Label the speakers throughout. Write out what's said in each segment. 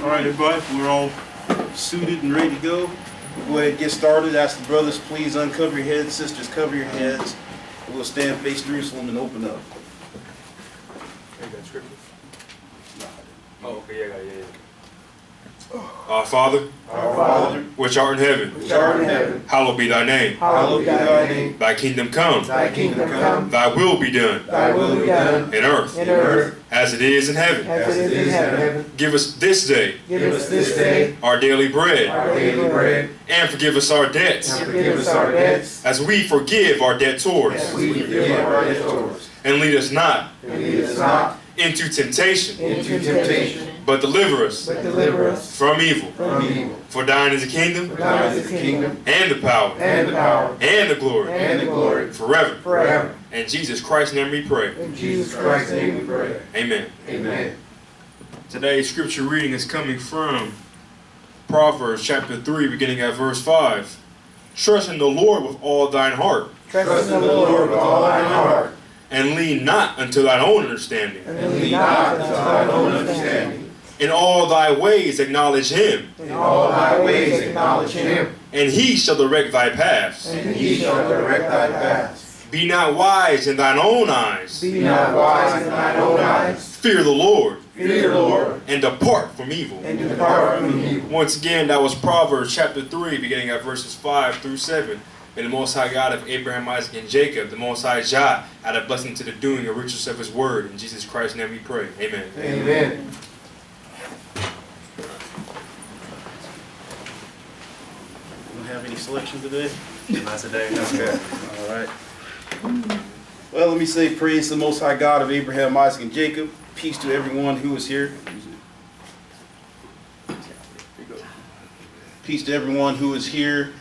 Speaker 1: All right, everybody, we're all suited and ready to go. We'll go ahead and get started. Ask the brothers, please uncover your heads. Sisters, cover your heads. We'll stand face Jerusalem and open up.
Speaker 2: You got scripture?
Speaker 1: No.
Speaker 2: Oh, okay, yeah. Our Father, which art in heaven, hallowed be thy name.
Speaker 3: Hallowed be thy name.
Speaker 2: Thy kingdom come.
Speaker 3: Thy kingdom come.
Speaker 2: Thy will be done.
Speaker 3: Thy will be done.
Speaker 2: In earth.
Speaker 3: In earth.
Speaker 2: As it is in heaven.
Speaker 3: As it is in heaven.
Speaker 2: Give us this day.
Speaker 3: Give us this day.
Speaker 2: Our daily bread.
Speaker 3: Our daily bread.
Speaker 2: And forgive us our debts.
Speaker 3: And forgive us our debts.
Speaker 2: As we forgive our debtors.
Speaker 3: As we forgive our debtors.
Speaker 2: And lead us not.
Speaker 3: And lead us not.
Speaker 2: Into temptation.
Speaker 3: Into temptation.
Speaker 2: But deliver us.
Speaker 3: But deliver us.
Speaker 2: From evil.
Speaker 3: From evil.
Speaker 2: For thine is the kingdom.
Speaker 3: For thine is the kingdom.
Speaker 2: And the power.
Speaker 3: And the power.
Speaker 2: And the glory.
Speaker 3: And the glory.
Speaker 2: Forever.
Speaker 3: Forever.
Speaker 2: In Jesus Christ's name we pray.
Speaker 3: In Jesus Christ's name we pray.
Speaker 2: Amen.
Speaker 3: Amen.
Speaker 2: Today's scripture reading is coming from Proverbs chapter 3, beginning at verse 5. Trust in the Lord with all thine heart.
Speaker 3: Trust in the Lord with all thine heart.
Speaker 2: And lean not unto thine own understanding.
Speaker 3: And lean not unto thine own understanding.
Speaker 2: In all thy ways acknowledge him.
Speaker 3: In all thy ways acknowledge him.
Speaker 2: And he shall direct thy paths.
Speaker 3: And he shall direct thy paths.
Speaker 2: Be not wise in thine own eyes.
Speaker 3: Be not wise in thine own eyes.
Speaker 2: Fear the Lord.
Speaker 3: Fear the Lord.
Speaker 2: And depart from evil.
Speaker 3: And depart from evil.
Speaker 2: Once again, that was Proverbs chapter 3, beginning at verses 5 through 7. May the Most High God of Abraham, Isaac, and Jacob, the Most High Jah, add a blessing to the doing and richness of his word. In Jesus Christ's name we pray. Amen.
Speaker 3: Amen.
Speaker 1: We don't have any selection today?
Speaker 2: Not today. That's good.
Speaker 1: All right. Well, let me say praise to the Most High God of Abraham, Isaac, and Jacob. Peace to everyone who is here. Peace to everyone who is here,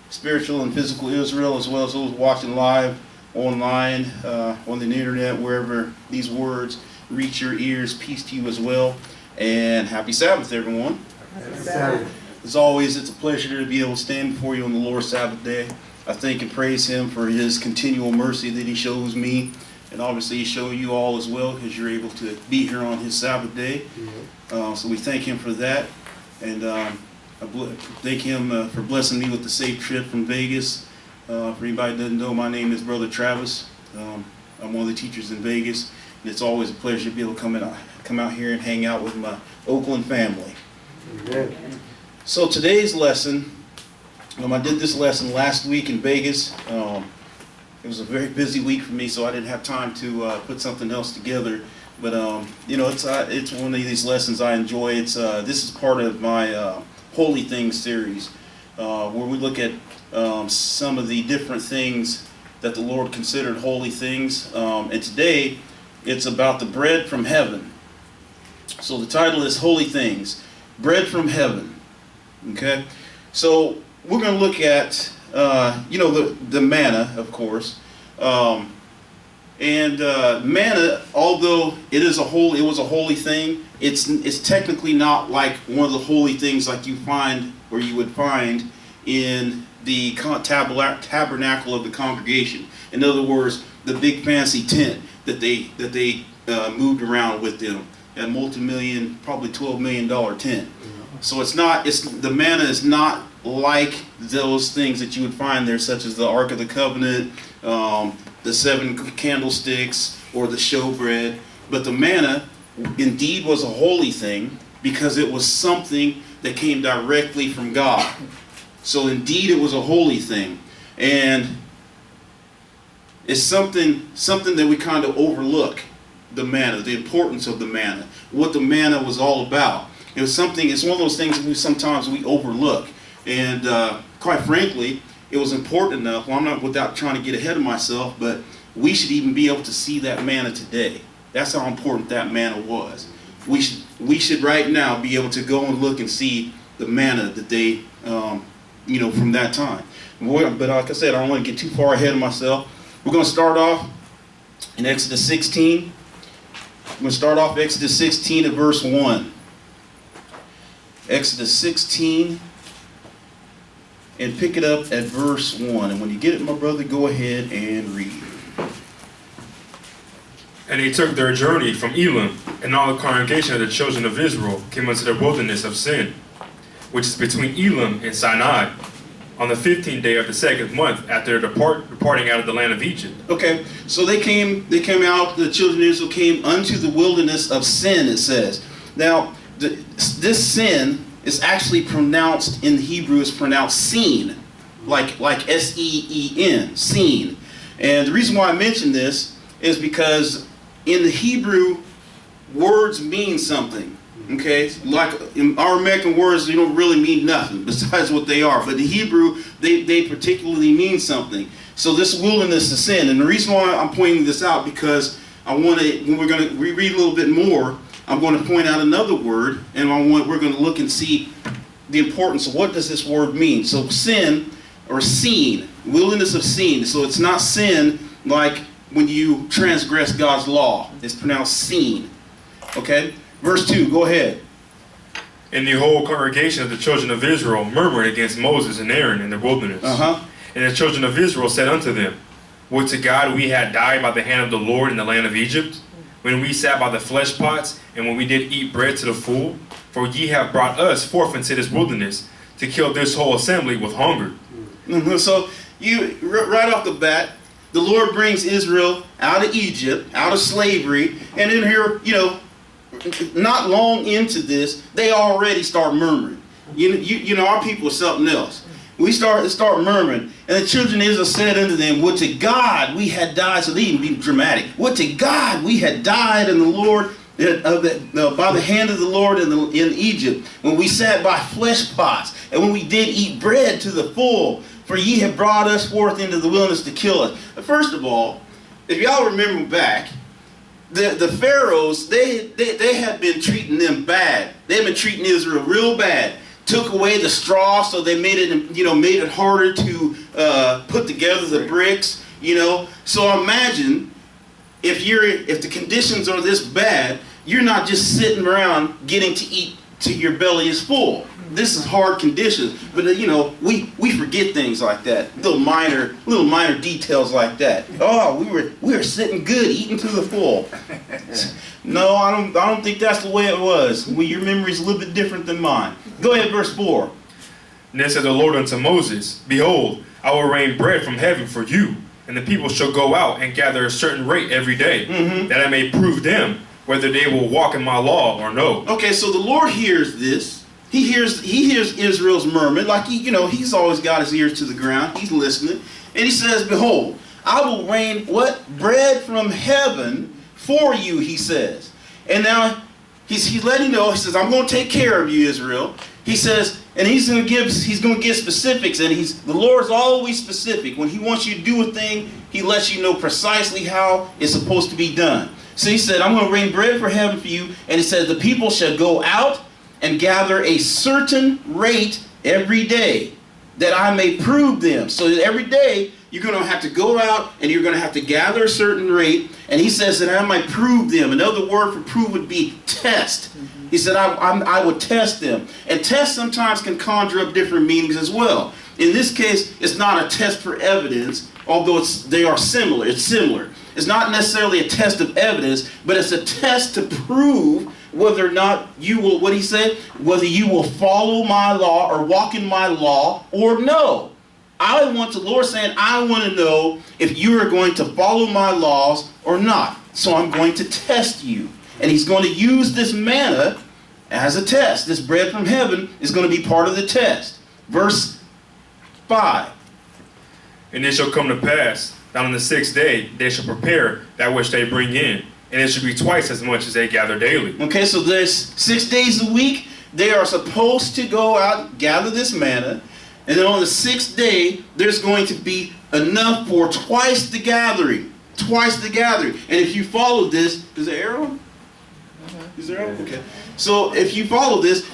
Speaker 1: spiritual and physical Israel, as well as those watching live, online, on the internet, wherever these words reach your ears. Peace to you as well. And happy Sabbath, everyone.
Speaker 3: Happy Sabbath.
Speaker 1: As always, it's a pleasure to be able to stand before you on the Lord's Sabbath day. I thank and praise Him for His continual mercy that He shows me, and obviously He shows you all as well, because you're able to be here on His Sabbath day. So we thank Him for that, and I thank Him for blessing me with the safe trip from Vegas. For anybody that doesn't know, my name is Brother Travis. I'm one of the teachers in Vegas, and it's always a pleasure to be able to come out here and hang out with my Oakland family.
Speaker 3: Amen.
Speaker 1: So today's lesson, I did this lesson last week in Vegas. It was a very busy week for me, so I didn't have time to put something else together. But it's one of these lessons I enjoy. This is part of my Holy Things series, where we look at some of the different things that the Lord considered holy things. And today, it's about the bread from heaven. So the title is Holy Things, Bread from Heaven. Okay, so we're going to look at the manna, of course, and manna. Although it was a holy thing, it's technically not like one of the holy things like you would find in the tabernacle of the congregation. In other words, the big fancy tent that they moved around with them, a multi-million, probably $12 million tent. So the manna is not like those things that you would find there, such as the Ark of the Covenant, the 7 candlesticks, or the showbread. But the manna indeed was a holy thing because it was something that came directly from God. So indeed it was a holy thing. And it's something that we kind of overlook, the manna, the importance of the manna, what the manna was all about. It's one of those things that sometimes we overlook. And quite frankly, it was important enough, I'm not without trying to get ahead of myself, but we should even be able to see that manna today. That's how important that manna was. We should right now be able to go and look and see the manna that they, from that time. But like I said, I don't want to get too far ahead of myself. We're going to start off in Exodus 16. We're going to start off Exodus 16 at verse 1. Exodus 16, and pick it up at verse 1. And when you get it, my brother, go ahead and read.
Speaker 2: And they took their journey from Elim, and all the congregation of the children of Israel came unto the wilderness of Sin, which is between Elim and Sinai, on the 15th day of the 2nd month after departing out of the land of Egypt.
Speaker 1: Okay, so they came out, the children of Israel came unto the wilderness of Sin, it says. Now, this sin is actually pronounced, in Hebrew, is pronounced seen, like S-E-E-N, seen. And the reason why I mention this is because in the Hebrew, words mean something. Okay, like in our American words, they don't really mean nothing besides what they are. But the Hebrew, they particularly mean something. So this wilderness is sin, and the reason why I'm pointing this out because I want to, when we're going to reread a little bit more, I'm going to point out another word, and we're going to look and see the importance of what does this word mean. So sin or seen, wilderness of sin. So it's not sin like when you transgress God's law. It's pronounced seen. Okay. Verse 2, go ahead.
Speaker 2: And the whole congregation of the children of Israel murmured against Moses and Aaron in the wilderness. And the children of Israel said unto them, Would to God we had died by the hand of the Lord in the land of Egypt, when we sat by the flesh pots, and when we did eat bread to the full? For ye have brought us forth into this wilderness, to kill this whole assembly with hunger.
Speaker 1: So, you right off the bat, the Lord brings Israel out of Egypt, out of slavery, and in here, not long into this, they already start murmuring. You know, our people are something else. We start murmuring, and the children of Israel said unto them, Would to God we had died. So they even be dramatic. Would to God we had died in the Lord by the hand of the Lord in Egypt, when we sat by flesh pots, and when we did eat bread to the full. For ye have brought us forth into the wilderness to kill us. But first of all, if y'all remember back, the Pharaohs, they had been treating them bad. They had been treating Israel real bad. Took away the straw, so they made it harder to put together the bricks. So imagine if the conditions are this bad, you're not just sitting around getting to eat till your belly is full. This is hard conditions, but we forget things like that, little minor details like that. Oh, we were sitting good, eating to the full. No, I don't think that's the way it was. Well, your memory's a little bit different than mine. Go ahead, verse 4.
Speaker 2: And then said the Lord unto Moses, Behold, I will rain bread from heaven for you, and the people shall go out and gather a certain rate every day, that I may prove them whether they will walk in my law or no.
Speaker 1: Okay, so the Lord hears this. He hears Israel's murmur, like he's always got his ears to the ground. He's listening, and he says, "Behold, I will rain bread from heaven for you." He says, and now he's letting you know. He says, "I'm going to take care of you, Israel." He says, and he's going to give specifics, and the Lord's always specific. When He wants you to do a thing, He lets you know precisely how it's supposed to be done. So He said, "I'm going to rain bread from heaven for you," and He said, "The people shall go out and gather a certain rate every day, that I may prove them." So that every day you're going to have to go out and you're going to have to gather a certain rate. And He says that I might prove them. Another word for prove would be test. He said I would test them. And test sometimes can conjure up different meanings as well. In this case, it's not a test for evidence, although they are similar. It's similar. It's not necessarily a test of evidence, but it's a test to prove whether or not you will, what He said, whether you will follow my law or walk in my law or no. The Lord saying, I want to know if you are going to follow my laws or not. So I'm going to test you. And He's going to use this manna as a test. This bread from heaven is going to be part of the test. Verse 5.
Speaker 2: And it shall come to pass that on the 6th day they shall prepare that which they bring in, and it should be twice as much as they gather daily.
Speaker 1: Okay, so there's 6 days a week. They are supposed to go out and gather this manna. And then on the 6th day, there's going to be enough for twice the gathering. Twice the gathering. And if you follow this, is there arrow? Is there arrow? Okay. So if you follow this,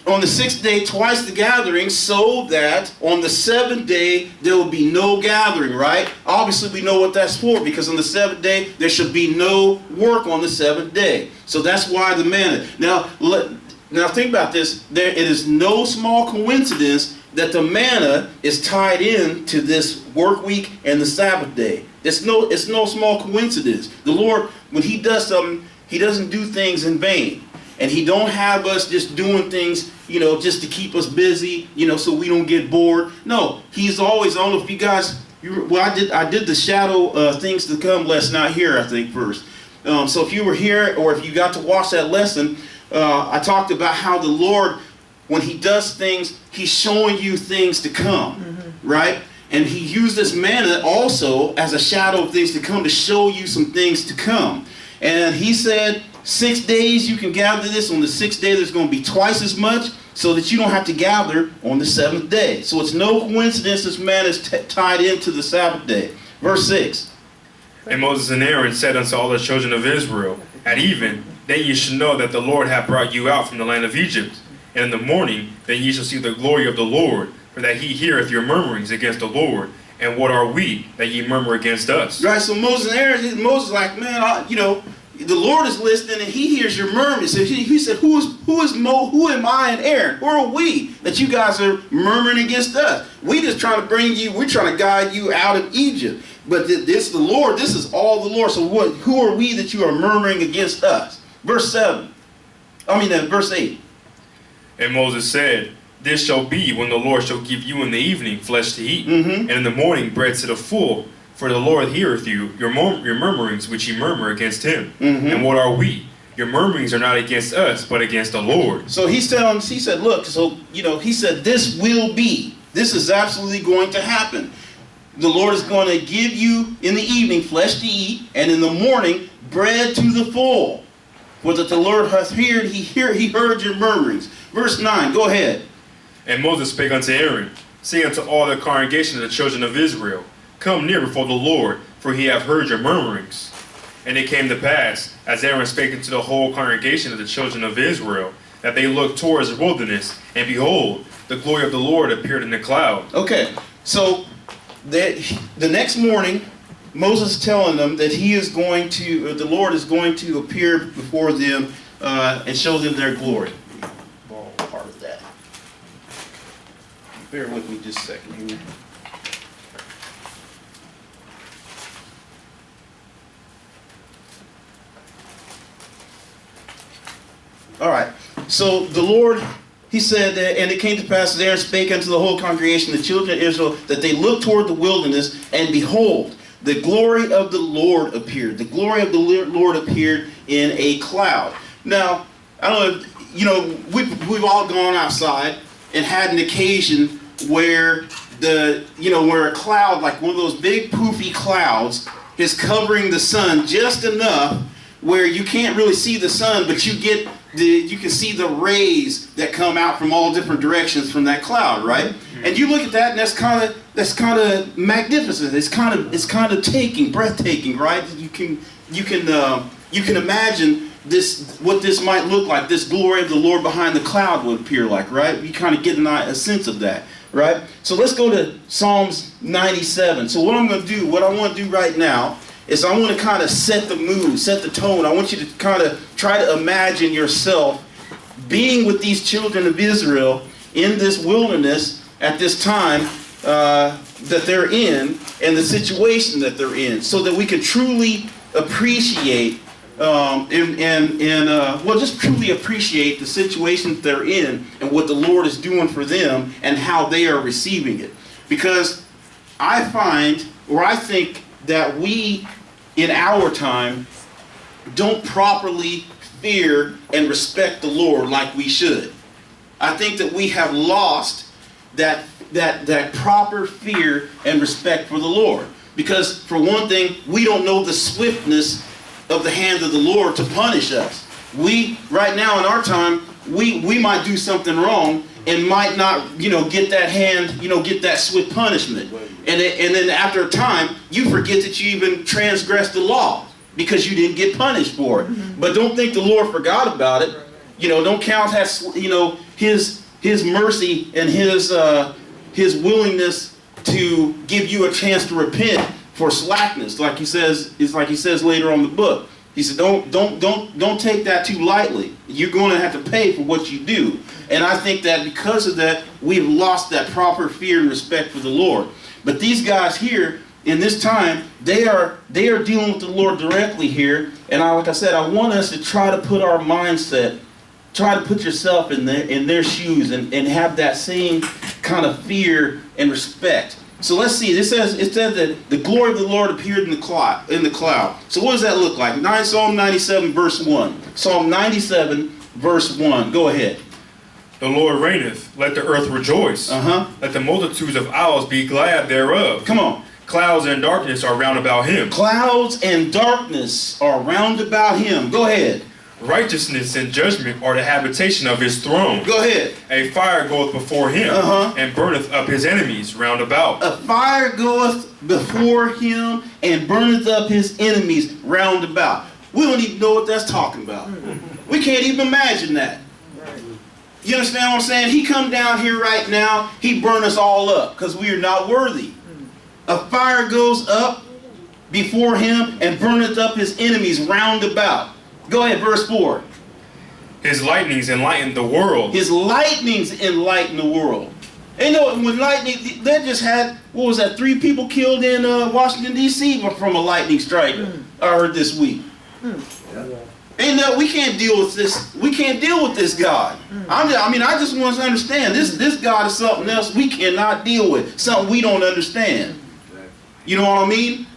Speaker 1: on the 6th day, twice the gathering, so that on the 7th day, there will be no gathering, right? Obviously, we know what that's for, because on the 7th day, there should be no work on the 7th day. So that's why the manna. Now think about this. It is no small coincidence that the manna is tied in to this work week and the Sabbath day. It's no small coincidence. The Lord, when he does something, he doesn't do things in vain. And he don't have us just doing things, just to keep us busy, so we don't get bored. No, he's always, I don't know if you guys, I did the shadow things to come last night here, I think, first. So if you were here or if you got to watch that lesson, I talked about how the Lord, when he does things, he's showing you things to come, right? And he used this manna also as a shadow of things to come to show you some things to come. And he said, 6 days you can gather this. On the 6th day there's going to be twice as much, so that you don't have to gather on the 7th day. So it's no coincidence this manna is tied into the Sabbath day. Verse 6.
Speaker 2: And Moses and Aaron said unto all the children of Israel, At even, then ye shall know that the Lord hath brought you out from the land of Egypt. And in the morning, then ye shall see the glory of the Lord, for that he heareth your murmurings against the Lord. And what are we that ye murmur against us?
Speaker 1: Right, so Moses and Aaron, Moses like, man, the Lord is listening and he hears your murmurs. So he said, who am I and Aaron? Who are we that you guys are murmuring against us? We just trying to we're trying to guide you out of Egypt. But this the Lord, this is all the Lord. So who are we that you are murmuring against us? Verse 8.
Speaker 2: And Moses said, This shall be when the Lord shall give you in the evening flesh to eat,
Speaker 1: Mm-hmm.
Speaker 2: and in the morning bread to the full. For the Lord heareth you, your murmurings which ye murmur against him.
Speaker 1: Mm-hmm.
Speaker 2: And what are we? Your murmurings are not against us, but against the Lord.
Speaker 1: So he said, look, he said, this will be. This is absolutely going to happen. The Lord is going to give you in the evening flesh to eat, and in the morning bread to the full. For that the Lord hath heard, he heard your murmurings. Verse 9, go ahead.
Speaker 2: And Moses spake unto Aaron, saying unto all the congregation of the children of Israel, Come near before the Lord, for he hath heard your murmurings. And it came to pass, as Aaron spake unto the whole congregation of the children of Israel, that they looked towards the wilderness, and behold, the glory of the Lord appeared in the cloud.
Speaker 1: Okay, so the next morning, Moses is telling them that the Lord is going to appear before them and show them their glory. Borrow part of that. Bear with me just a second here. All right. So the Lord, he said, and it came to pass that Aaron spake unto the whole congregation, the children of Israel, that they looked toward the wilderness, and behold, the glory of the Lord appeared. The glory of the Lord appeared in a cloud. Now, I don't know, we've all gone outside and had an occasion where where a cloud, like one of those big poofy clouds, is covering the sun just enough where you can't really see the sun, but you can see the rays that come out from all different directions from that cloud, right? Mm-hmm. And you look at that, and that's kind of magnificent. It's kind of breathtaking, right? You can imagine what this might look like. This glory of the Lord behind the cloud would appear like, right? You kind of get a sense of that, right? So let's go to Psalms 97. So what I want to do right now is I want to kind of set the mood, set the tone. I want you to kind of try to imagine yourself being with these children of Israel in this wilderness at this time that they're in and the situation that they're in, so that we can truly appreciate just truly appreciate the situation that they're in and what the Lord is doing for them and how they are receiving it. Because I think that we, in our time, don't properly fear and respect the Lord like we should. I think that we have lost that proper fear and respect for the Lord. Because, for one thing, we don't know the swiftness of the hand of the Lord to punish us. Right now in our time, we might do something wrong and might not, get that hand, get that swift punishment. And then after a time, you forget that you even transgressed the law because you didn't get punished for it. Mm-hmm. But don't think the Lord forgot about it. Don't count His mercy and His willingness to give you a chance to repent for slackness, like He says later on in the book. He said, don't take that too lightly. You're going to have to pay for what you do. And I think that because of that, we've lost that proper fear and respect for the Lord. But these guys here, in this time, they are dealing with the Lord directly here. And like I said, I want us to try to put our mindset, try to put yourself in their shoes and have that same kind of fear and respect. So let's see. It says that the glory of the Lord appeared in the cloud. So what does that look like? Psalm 97 verse 1. Psalm 97 verse 1. Go ahead.
Speaker 2: The Lord reigneth, let the earth rejoice. Let the multitudes of isles be glad thereof.
Speaker 1: Come on.
Speaker 2: Clouds and darkness are round about him.
Speaker 1: Clouds and darkness are round about him. Go ahead.
Speaker 2: Righteousness and judgment are the habitation of his throne.
Speaker 1: Go ahead.
Speaker 2: A fire goeth before him, and burneth up his enemies round about.
Speaker 1: A fire goeth before him and burneth up his enemies round about. We don't even know what that's talking about. We can't even imagine that. You understand what I'm saying? He come down here right now, he burn us all up because we are not worthy. A fire goes up before him and burneth up his enemies round about. Go ahead, verse 4.
Speaker 2: His lightnings enlighten the world.
Speaker 1: His lightnings enlighten the world. And you know, when lightning, they just had, 3 people killed in Washington, D.C. from a lightning strike, I heard this week. And we can't deal with this. We can't deal with this God. I just want us to understand, this God is something else we cannot deal with, something we don't understand. You know what I mean?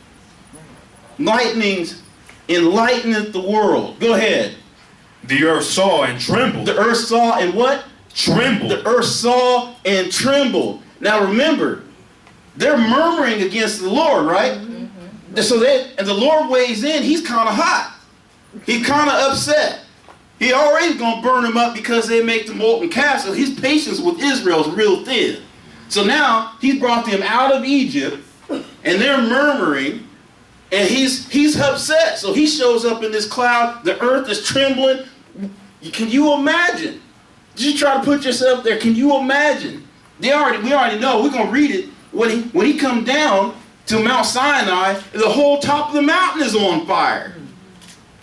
Speaker 1: Lightnings enlighteneth the world. Go ahead.
Speaker 2: The earth saw and trembled.
Speaker 1: The earth saw and what?
Speaker 2: Trembled.
Speaker 1: The earth saw and trembled. Now remember, they're murmuring against the Lord, right? And the Lord weighs in. He's kind of hot. He's kind of upset. He already going to burn them up because they make the molten calf. So his patience with Israel is real thin. So now he's brought them out of Egypt, and they're murmuring. And he's upset. So he shows up in this cloud. The earth is trembling. Can you imagine? Just try to put yourself there. Can you imagine? We already know. We're going to read it. When he come down to Mount Sinai, the whole top of the mountain is on fire.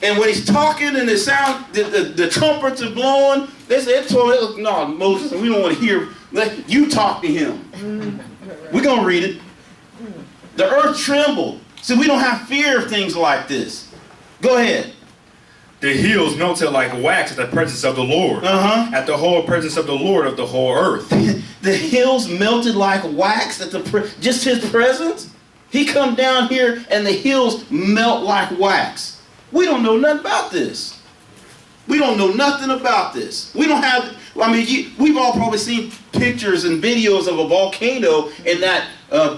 Speaker 1: And when he's talking and the trumpets are blowing, they told him, no, Moses, we don't want to hear. Let you talk to him. We're going to read it. The earth trembled. So we don't have fear of things like this. Go ahead.
Speaker 2: The hills melted like wax at the presence of the Lord. At the whole presence of the Lord of the whole earth.
Speaker 1: The hills melted like wax at just his presence? He come down here and the hills melt like wax. We don't know nothing about this. We don't know nothing about this. We don't have, we've all probably seen pictures and videos of a volcano and that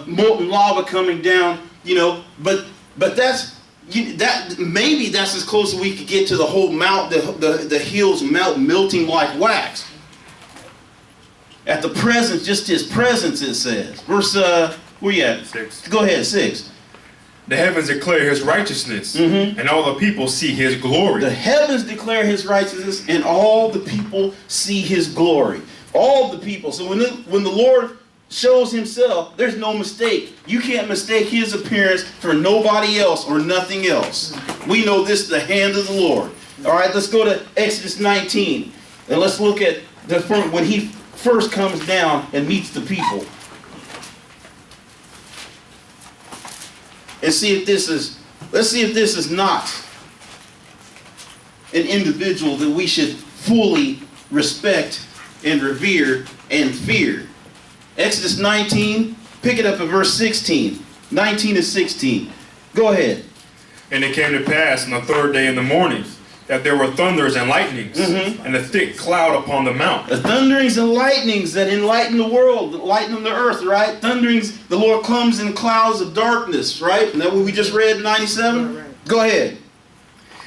Speaker 1: molten lava coming down. But maybe that's as close as we could get to the whole mount, the hills melting like wax. At the presence, just his presence, it says. Verse, where you at?
Speaker 2: 6.
Speaker 1: Go ahead, 6.
Speaker 2: The heavens declare his righteousness, and all the people see his glory.
Speaker 1: The heavens declare his righteousness, and all the people see his glory. All the people. So when the Lord shows himself, there's no mistake. You can't mistake his appearance for nobody else or nothing else. We know this is the hand of the Lord. All right, let's go to Exodus 19. And let's look at when he first comes down and meets the people. And let's see if this is not an individual that we should fully respect and revere and fear. Exodus 19, pick it up at verse 16. 19 and 16. Go ahead.
Speaker 2: And it came to pass on the 3rd day in the morning that there were thunders and lightnings, and a thick cloud upon the mount.
Speaker 1: The thunderings and lightnings that enlighten the world, lighten the earth, right? Thunderings, the Lord comes in clouds of darkness, right? Isn't that what we just read in 97? Right. Go ahead.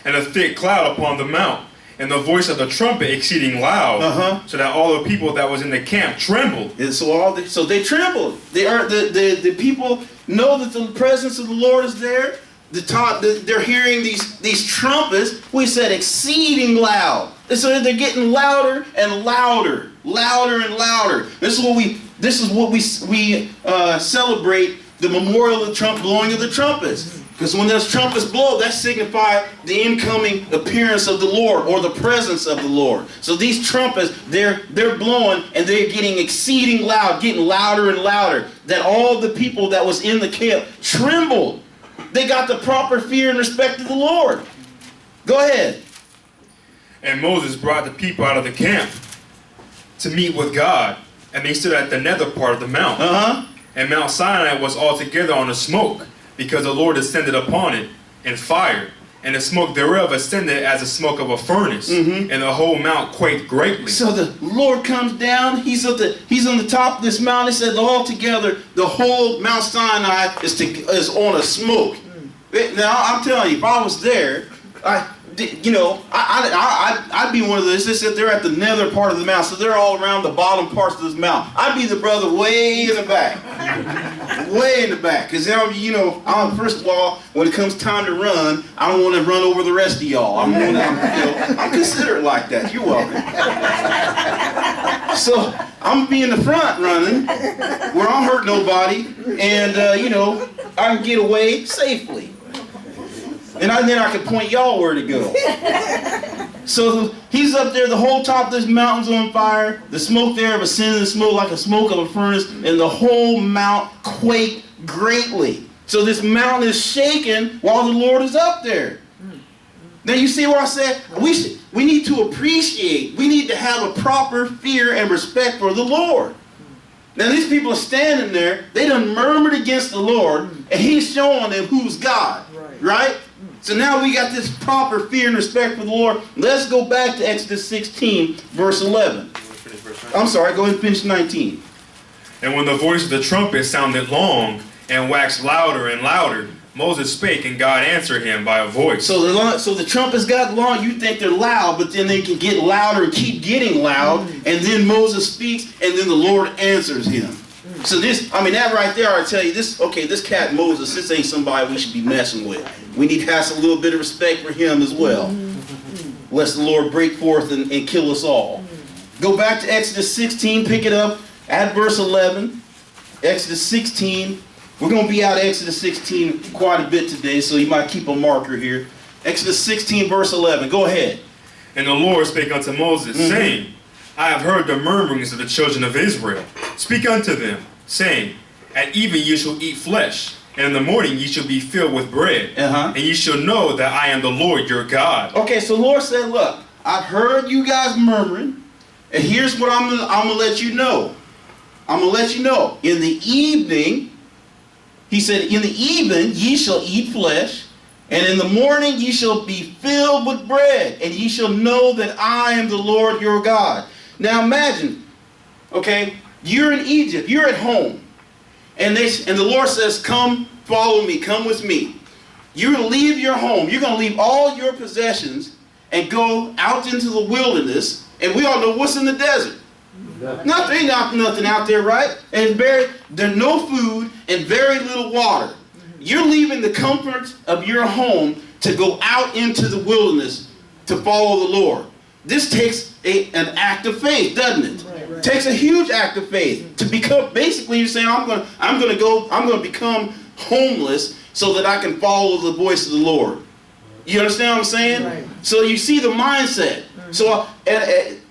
Speaker 2: And a thick cloud upon the mount, and the voice of the trumpet exceeding loud, so that all the people that was in the camp trembled.
Speaker 1: And so they trembled. The people know that the presence of the Lord is there. They're hearing these trumpets. We said exceeding loud. And so they're getting louder and louder, louder and louder. This is what we celebrate the memorial of the blowing of the trumpets. Because when those trumpets blow, that signifies the incoming appearance of the Lord or the presence of the Lord. So these trumpets, they're blowing and they're getting exceeding loud, getting louder and louder, that all the people that was in the camp trembled. They got the proper fear and respect of the Lord. Go ahead.
Speaker 2: And Moses brought the people out of the camp to meet with God, and they stood at the nether part of the mount. And Mount Sinai was altogether on a smoke, because the Lord descended upon it in fire, and the smoke thereof ascended as the smoke of a furnace, and the whole mount quaked greatly.
Speaker 1: So the Lord comes down, he's on the top of this mountain. It said altogether the whole Mount Sinai is on a smoke. Now I'm telling you, if I was there, I'd be one of those. They said they're at the nether part of the mountain, so they're all around the bottom parts of this mountain. I'd be the brother way in the back, way in the back, because first of all, when it comes time to run, I don't want to run over the rest of y'all. I'm considerate like that. You're welcome. So I'm gonna be in the front running, where I don't hurt nobody, and I can get away safely. And then I can point y'all where to go. So he's up there, the whole top of this mountain's on fire. The smoke there ascended, the smoke like a smoke of a furnace, and the whole mount quaked greatly. So this mountain is shaking while the Lord is up there. Now you see what I said? We need to appreciate, we need to have a proper fear and respect for the Lord. Now these people are standing there, they done murmured against the Lord, and he's showing them who's God, right? So now we got this proper fear and respect for the Lord. Let's go back to Exodus 16, verse 11. I'm sorry, go ahead and finish 19.
Speaker 2: And when the voice of the trumpet sounded long and waxed louder and louder, Moses spake, and God answered him by a voice.
Speaker 1: So the trumpets got long. You think they're loud, but then they can get louder and keep getting loud. And then Moses speaks, and then the Lord answers him. So that right there, I tell you, this cat Moses, this ain't somebody we should be messing with. We need to have a little bit of respect for him as well. Lest the Lord break forth and kill us all. Go back to Exodus 16, pick it up at verse 11. Exodus 16. We're going to be out of Exodus 16 quite a bit today, so you might keep a marker here. Exodus 16, verse 11. Go ahead.
Speaker 2: And the Lord spake unto Moses, saying, I have heard the murmurings of the children of Israel. Speak unto them, saying, At even ye shall eat flesh, and in the morning ye shall be filled with bread, and ye shall know that I am the Lord your God.
Speaker 1: Okay, so the Lord said, look, I've heard you guys murmuring, and here's what I'm gonna let you know. I'm gonna let you know. In the evening, he said, in the evening ye shall eat flesh, and in the morning ye shall be filled with bread, and ye shall know that I am the Lord your God. Now imagine, okay, you're in Egypt, you're at home, and the Lord says, come follow me, come with me. You're going to leave your home, you're going to leave all your possessions and go out into the wilderness, and we all know what's in the desert. Nothing out there, right? And there's no food and very little water. You're leaving the comfort of your home to go out into the wilderness to follow the Lord. This takes an act of faith, doesn't it? Right. Takes a huge act of faith to become. Basically, you're saying, I'm going to become homeless so that I can follow the voice of the Lord. You understand what I'm saying? Right. So you see the mindset. So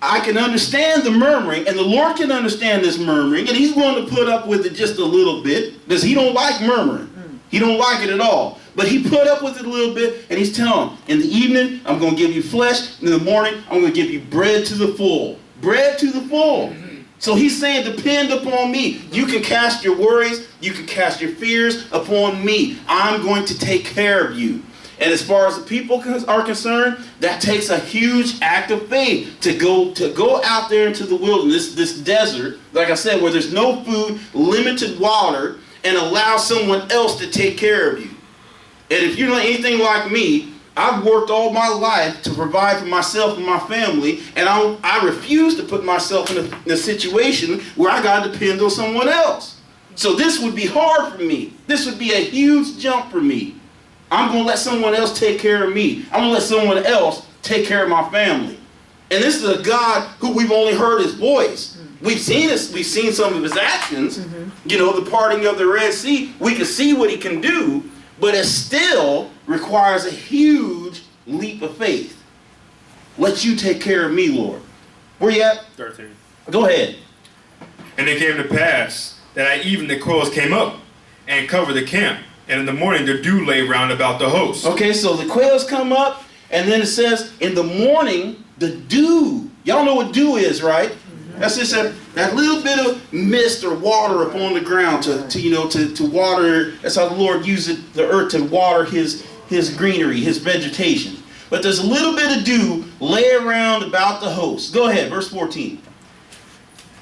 Speaker 1: I can understand the murmuring, and the Lord can understand this murmuring, and he's willing to put up with it just a little bit, because he don't like murmuring. He don't like it at all. But he put up with it a little bit, and he's telling them, in the evening, I'm going to give you flesh. In the morning, I'm going to give you bread to the full. Bread to the full. So he's saying, depend upon me. You can cast your worries, you can cast your fears upon me. I'm going to take care of you. And as far as the people are concerned, that takes a huge act of faith to go out there into the wilderness, this desert, like I said, where there's no food, limited water, and allow someone else to take care of you. And if you're not anything like me, I've worked all my life to provide for myself and my family, and I refuse to put myself in a situation where I got to depend on someone else. So this would be hard for me. This would be a huge jump for me. I'm going to let someone else take care of me. I'm going to let someone else take care of my family. And this is a God who we've only heard his voice. We've seen some of his actions. The parting of the Red Sea. We can see what he can do. but it still requires a huge leap of faith. Let you take care of me, Lord. Where you at?
Speaker 2: 13.
Speaker 1: Go ahead.
Speaker 2: And it came to pass that at even the quails came up and covered the camp. And in the morning the dew lay round about the host.
Speaker 1: Okay, so the quails come up, and then it says, in the morning, the dew. Y'all know what dew is, right? That's just that little bit of mist or water upon the ground to water. That's how the Lord uses the earth to water his greenery, his vegetation. But there's a little bit of dew lay around about the host. Go ahead, verse 14.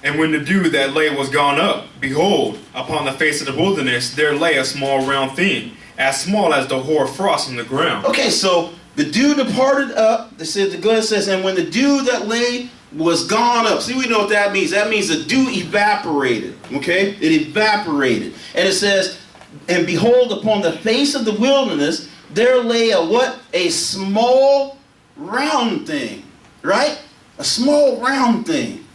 Speaker 2: And when the dew that lay was gone up, behold, upon the face of the wilderness there lay a small round thing, as small as the hoar frost on the ground.
Speaker 1: Okay, so the dew departed up. They said, the God says, and when the dew that lay was gone up. See, we know what that means. That means the dew evaporated. Okay? It evaporated. And it says, and behold, upon the face of the wilderness, there lay a what? A small round thing. Right? A small round thing.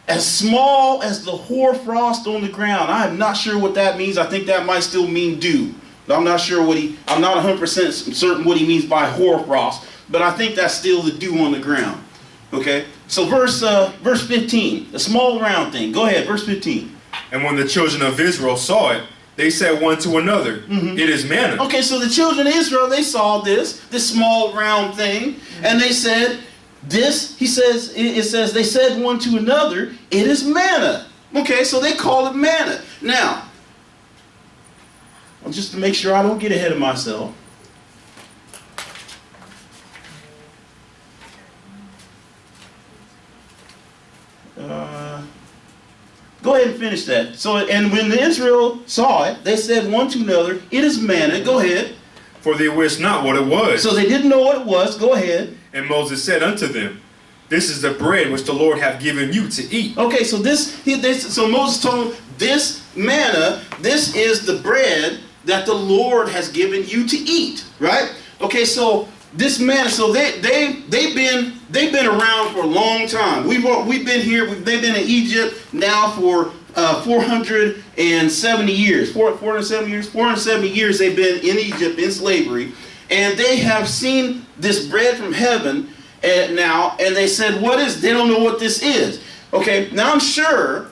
Speaker 1: As small as the hoar frost on the ground. I am not sure what that means. I think that might still mean dew. But I'm not sure I'm not 100% certain what he means by hoar frost. But I think that's still the dew on the ground. Okay? So verse 15, the small round thing. Go ahead, verse 15.
Speaker 2: And when the children of Israel saw it, they said one to another, It is manna.
Speaker 1: Okay, so the children of Israel, they saw this small round thing, and they said, it says, they said one to another, it is manna. Okay, so they call it manna. Now, just to make sure I don't get ahead of myself, go ahead and finish that. So, and when the Israel saw it, they said one to another, it is manna. Go ahead.
Speaker 2: For they wist not what it was.
Speaker 1: So they didn't know what it was. Go ahead.
Speaker 2: And Moses said unto them, This is the bread which the Lord hath given you to eat.
Speaker 1: Okay, so so Moses told them, this manna, this is the bread that the Lord has given you to eat, right? Okay, so this manna, so they've been around for a long time. We've been here. They've been in Egypt now for 470 years. 470 years they've been in Egypt in slavery, and they have seen this bread from heaven now, and they said, "What is?" They don't know what this is. Okay, now I'm sure,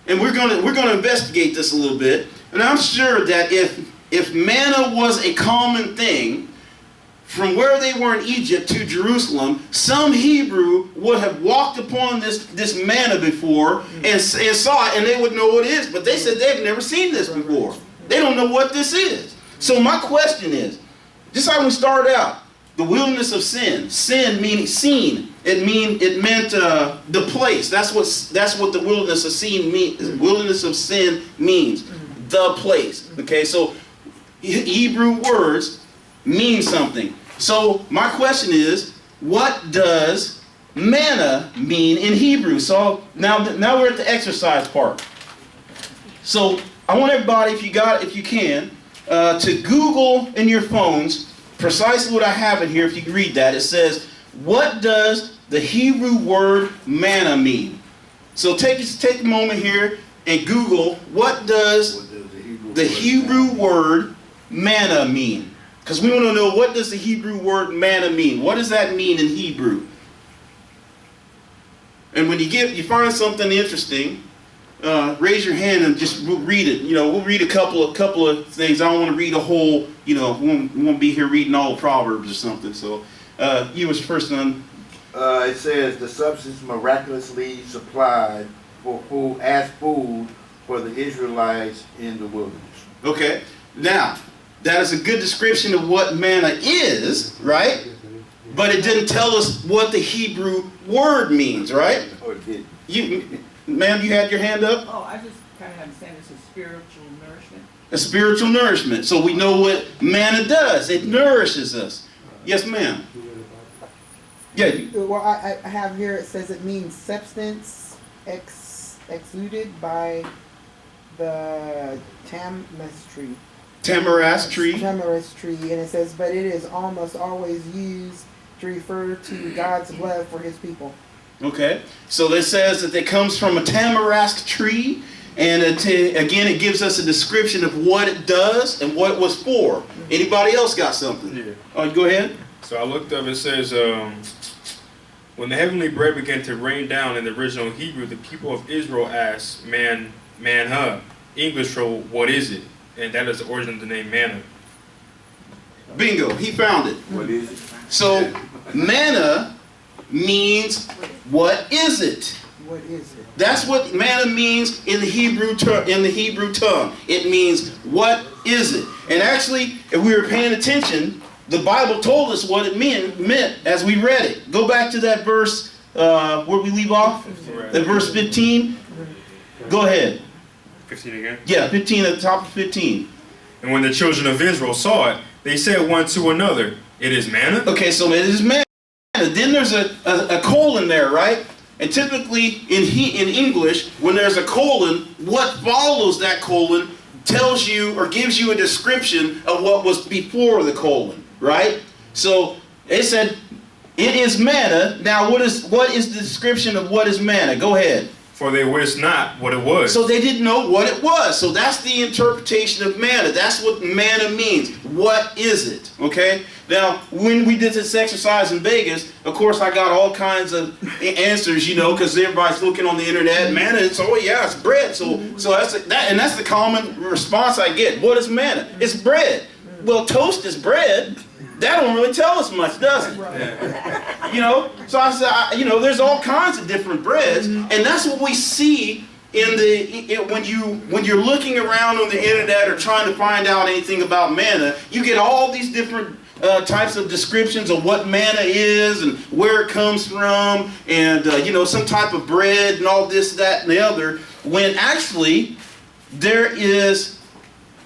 Speaker 1: and we're gonna investigate this a little bit, and I'm sure that if manna was a common thing, from where they were in Egypt to Jerusalem, some Hebrew would have walked upon this manna before and saw it, and they would know what it is. But they said they've never seen this before. They don't know what this is. So my question is, just like we started out, the wilderness of sin. Sin meaning seen. It meant the place. That's what the wilderness of sin means. Wilderness of sin means the place. Okay, so Hebrew words mean something. So my question is, what does manna mean in Hebrew? So now we're at the exercise part. So I want everybody, if you can, to Google in your phones precisely what I have in here. If you can read that, it says, what does the Hebrew word manna mean? So take a moment here and Google, what does the Hebrew word manna mean? Because we want to know, what does the Hebrew word manna mean? What does that mean in Hebrew? And when you find something interesting, raise your hand and just read it. We'll read a couple of things. I don't want to read a whole, we won't be here reading all the Proverbs or something. So you was first on.
Speaker 4: It says the substance miraculously supplied for food for the Israelites in the wilderness.
Speaker 1: Okay. Now, that is a good description of what manna is, right? But it didn't tell us what the Hebrew word means, right?
Speaker 4: No, it didn't.
Speaker 1: Ma'am, you had your hand up?
Speaker 5: Oh, I just kind of understand it's a spiritual nourishment.
Speaker 1: A spiritual nourishment. So we know what manna does. It nourishes us. Yes, ma'am. Yeah.
Speaker 6: Well, I have here, it says it means substance exuded by the tamarisk tree.
Speaker 1: Tamarisk tree.
Speaker 6: Tamarisk tree, and it says, but it is almost always used to refer to God's blood for his people.
Speaker 1: Okay. So it says that it comes from a tamarisk tree, And again, it gives us a description of what it does and what it was for. Anybody else got something?
Speaker 2: Yeah.
Speaker 1: Oh, go ahead.
Speaker 2: So I looked up, it says, when the heavenly bread began to rain down in the original Hebrew, the people of Israel asked, manna. English for what is it? And that is the origin of the name manna.
Speaker 1: Bingo, he found it.
Speaker 4: What is it?
Speaker 1: So, manna means, what is it?
Speaker 6: What is it?
Speaker 1: That's what manna means in the Hebrew tongue. It means, what is it? And actually, if we were paying attention, the Bible told us what it meant as we read it. Go back to that verse, where we leave off, that verse 15. Go ahead.
Speaker 2: 15 again?
Speaker 1: Yeah, 15 at the top of 15.
Speaker 2: And when the children of Israel saw it, they said one to another, it is manna?
Speaker 1: Okay, so it is manna. Then there's a colon there, right? And typically in English, when there's a colon, what follows that colon tells you or gives you a description of what was before the colon, right? So it said, it is manna. Now what is the description of what is manna? Go ahead.
Speaker 2: For they wist not what it was.
Speaker 1: So they didn't know what it was. So that's the interpretation of manna. That's what manna means. What is it? Okay? Now, when we did this exercise in Vegas, of course, I got all kinds of answers, because everybody's looking on the internet. Manna, it's bread. So that's the common response I get. What is manna? It's bread. Well, toast is bread. That don't really tell us much, does it? So I said, there's all kinds of different breads, and that's what we see when you're looking around on the internet or trying to find out anything about manna. You get all these different types of descriptions of what manna is and where it comes from, and some type of bread and all this, that, and the other. When actually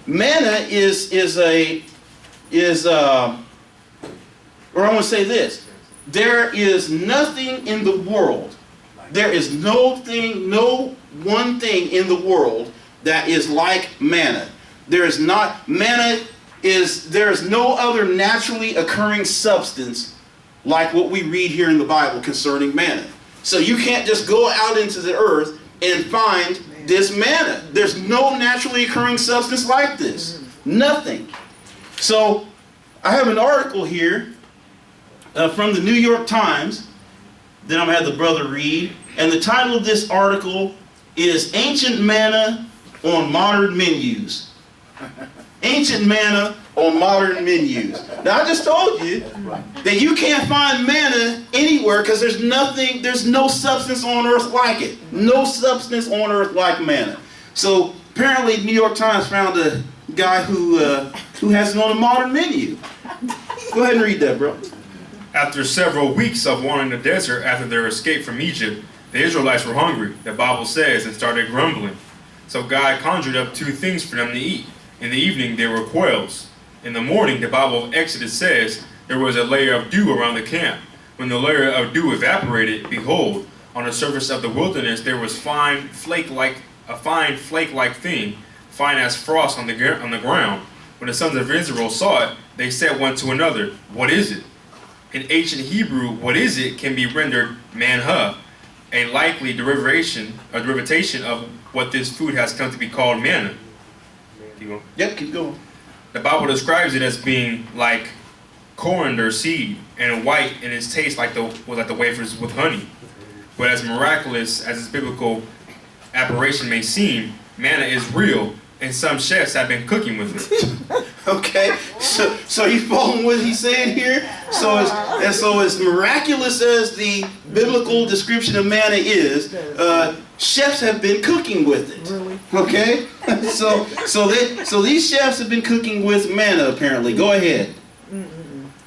Speaker 1: manna or I want to say this, there is nothing in the world, there is no one thing in the world that is like manna. There is no other naturally occurring substance like what we read here in the Bible concerning manna. So you can't just go out into the earth and find this manna. There's no naturally occurring substance like this. Nothing. So I have an article here from the New York Times that I'm going to have the brother read. And the title of this article is Ancient Manna on Modern Menus. Ancient manna on modern menus. Now I just told you that you can't find manna anywhere because there's no substance on earth like it. No substance on earth like manna. So apparently New York Times found a guy who has it on a modern menu. Go ahead and read that, bro.
Speaker 2: After several weeks of wandering the desert after their escape from Egypt, the Israelites were hungry, the Bible says, and started grumbling. So God conjured up two things for them to eat. In the evening, there were quails. In the morning, the Bible of Exodus says, there was a layer of dew around the camp. When the layer of dew evaporated, behold, on the surface of the wilderness there was a fine flake-like thing, fine as frost on the ground. When the sons of Israel saw it, they said one to another, what is it? In ancient Hebrew, what is it can be rendered manha, a likely derivation of what this food has come to be called manna. Keep going.
Speaker 1: Yep, keep going.
Speaker 2: The Bible describes it as being like coriander seed and white in its taste like the wafers with honey. But as miraculous as its biblical apparition may seem, manna is real, and some chefs have been cooking with it.
Speaker 1: Okay, so you following what he's saying here? So as miraculous as the biblical description of manna is, chefs have been cooking with it.
Speaker 6: Really?
Speaker 1: Okay, so these chefs have been cooking with manna apparently. Go ahead.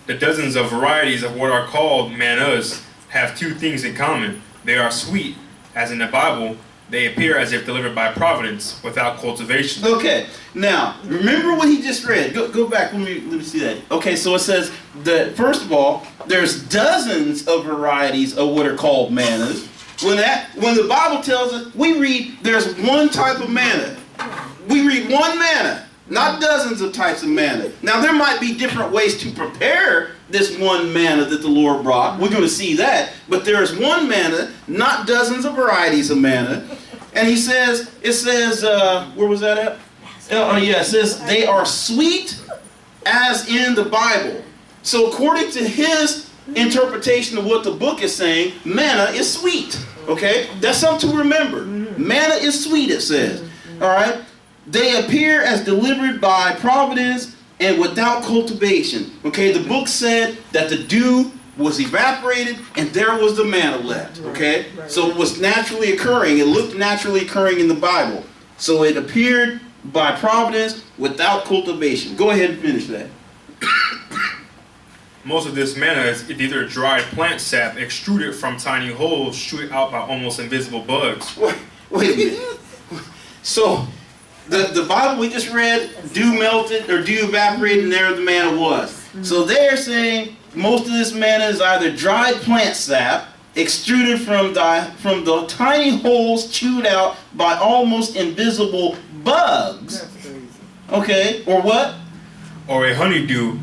Speaker 2: The dozens of varieties of what are called mannas have two things in common. They are sweet, as in the Bible. They appear as if delivered by providence without cultivation.
Speaker 1: Okay, now remember what he just read. Go back. Let me see that. Okay, so it says that first of all, there's dozens of varieties of what are called mannas. When the Bible tells us, we read there's one type of manna. We read one manna, not dozens of types of manna. Now there might be different ways to prepare this one manna that the Lord brought. We're going to see that. But there is one manna, not dozens of varieties of manna. And it says, where was that at? It says they are sweet as in the Bible. So according to his interpretation of what the book is saying, manna is sweet. Okay? That's something to remember. Manna is sweet, it says. All right? They appear as delivered by providence and without cultivation. Okay? The book said that the dew was evaporated and there was the manna left. Okay? So it was naturally occurring. It looked naturally occurring in the Bible. So it appeared by providence without cultivation. Go ahead and finish that.
Speaker 2: Most of this manna is either dried plant sap extruded from tiny holes shooted out by almost invisible bugs.
Speaker 1: Wait a minute. So the Bible we just read, dew melted or dew evaporated, and there the manna was. So they're saying most of this manna is either dried plant sap extruded from the tiny holes chewed out by almost invisible bugs.
Speaker 6: That's crazy.
Speaker 1: Okay, or what?
Speaker 2: Or a honeydew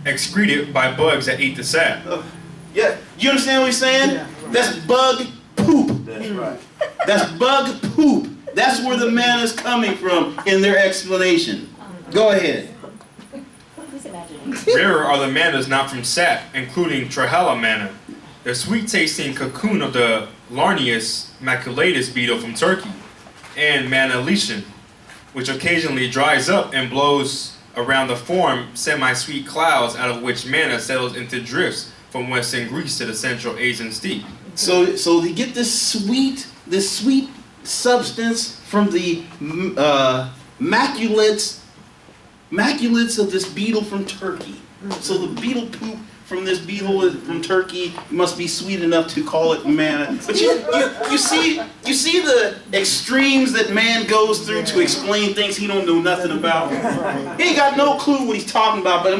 Speaker 2: excreted by bugs that eat the sap.
Speaker 1: Yeah, you understand what he's saying?
Speaker 6: Yeah, right.
Speaker 1: That's bug poop.
Speaker 4: That's right.
Speaker 1: That's bug poop. That's where the manna is coming from in their explanation. Go ahead.
Speaker 2: Rarer are the mannas not from sap, including trahela manna, the sweet-tasting cocoon of the Larnius maculatus beetle from Turkey, and manna lichen, which occasionally dries up and blows around to form semi-sweet clouds out of which manna settles into drifts from western Greece to the Central Asian steppe.
Speaker 1: So they get this sweet substance from the maculates of this beetle from Turkey. So the beetle poop from this beetle from Turkey must be sweet enough to call it manna. But you see the extremes that man goes through to explain things he don't know nothing about. He ain't got no clue what he's talking about. But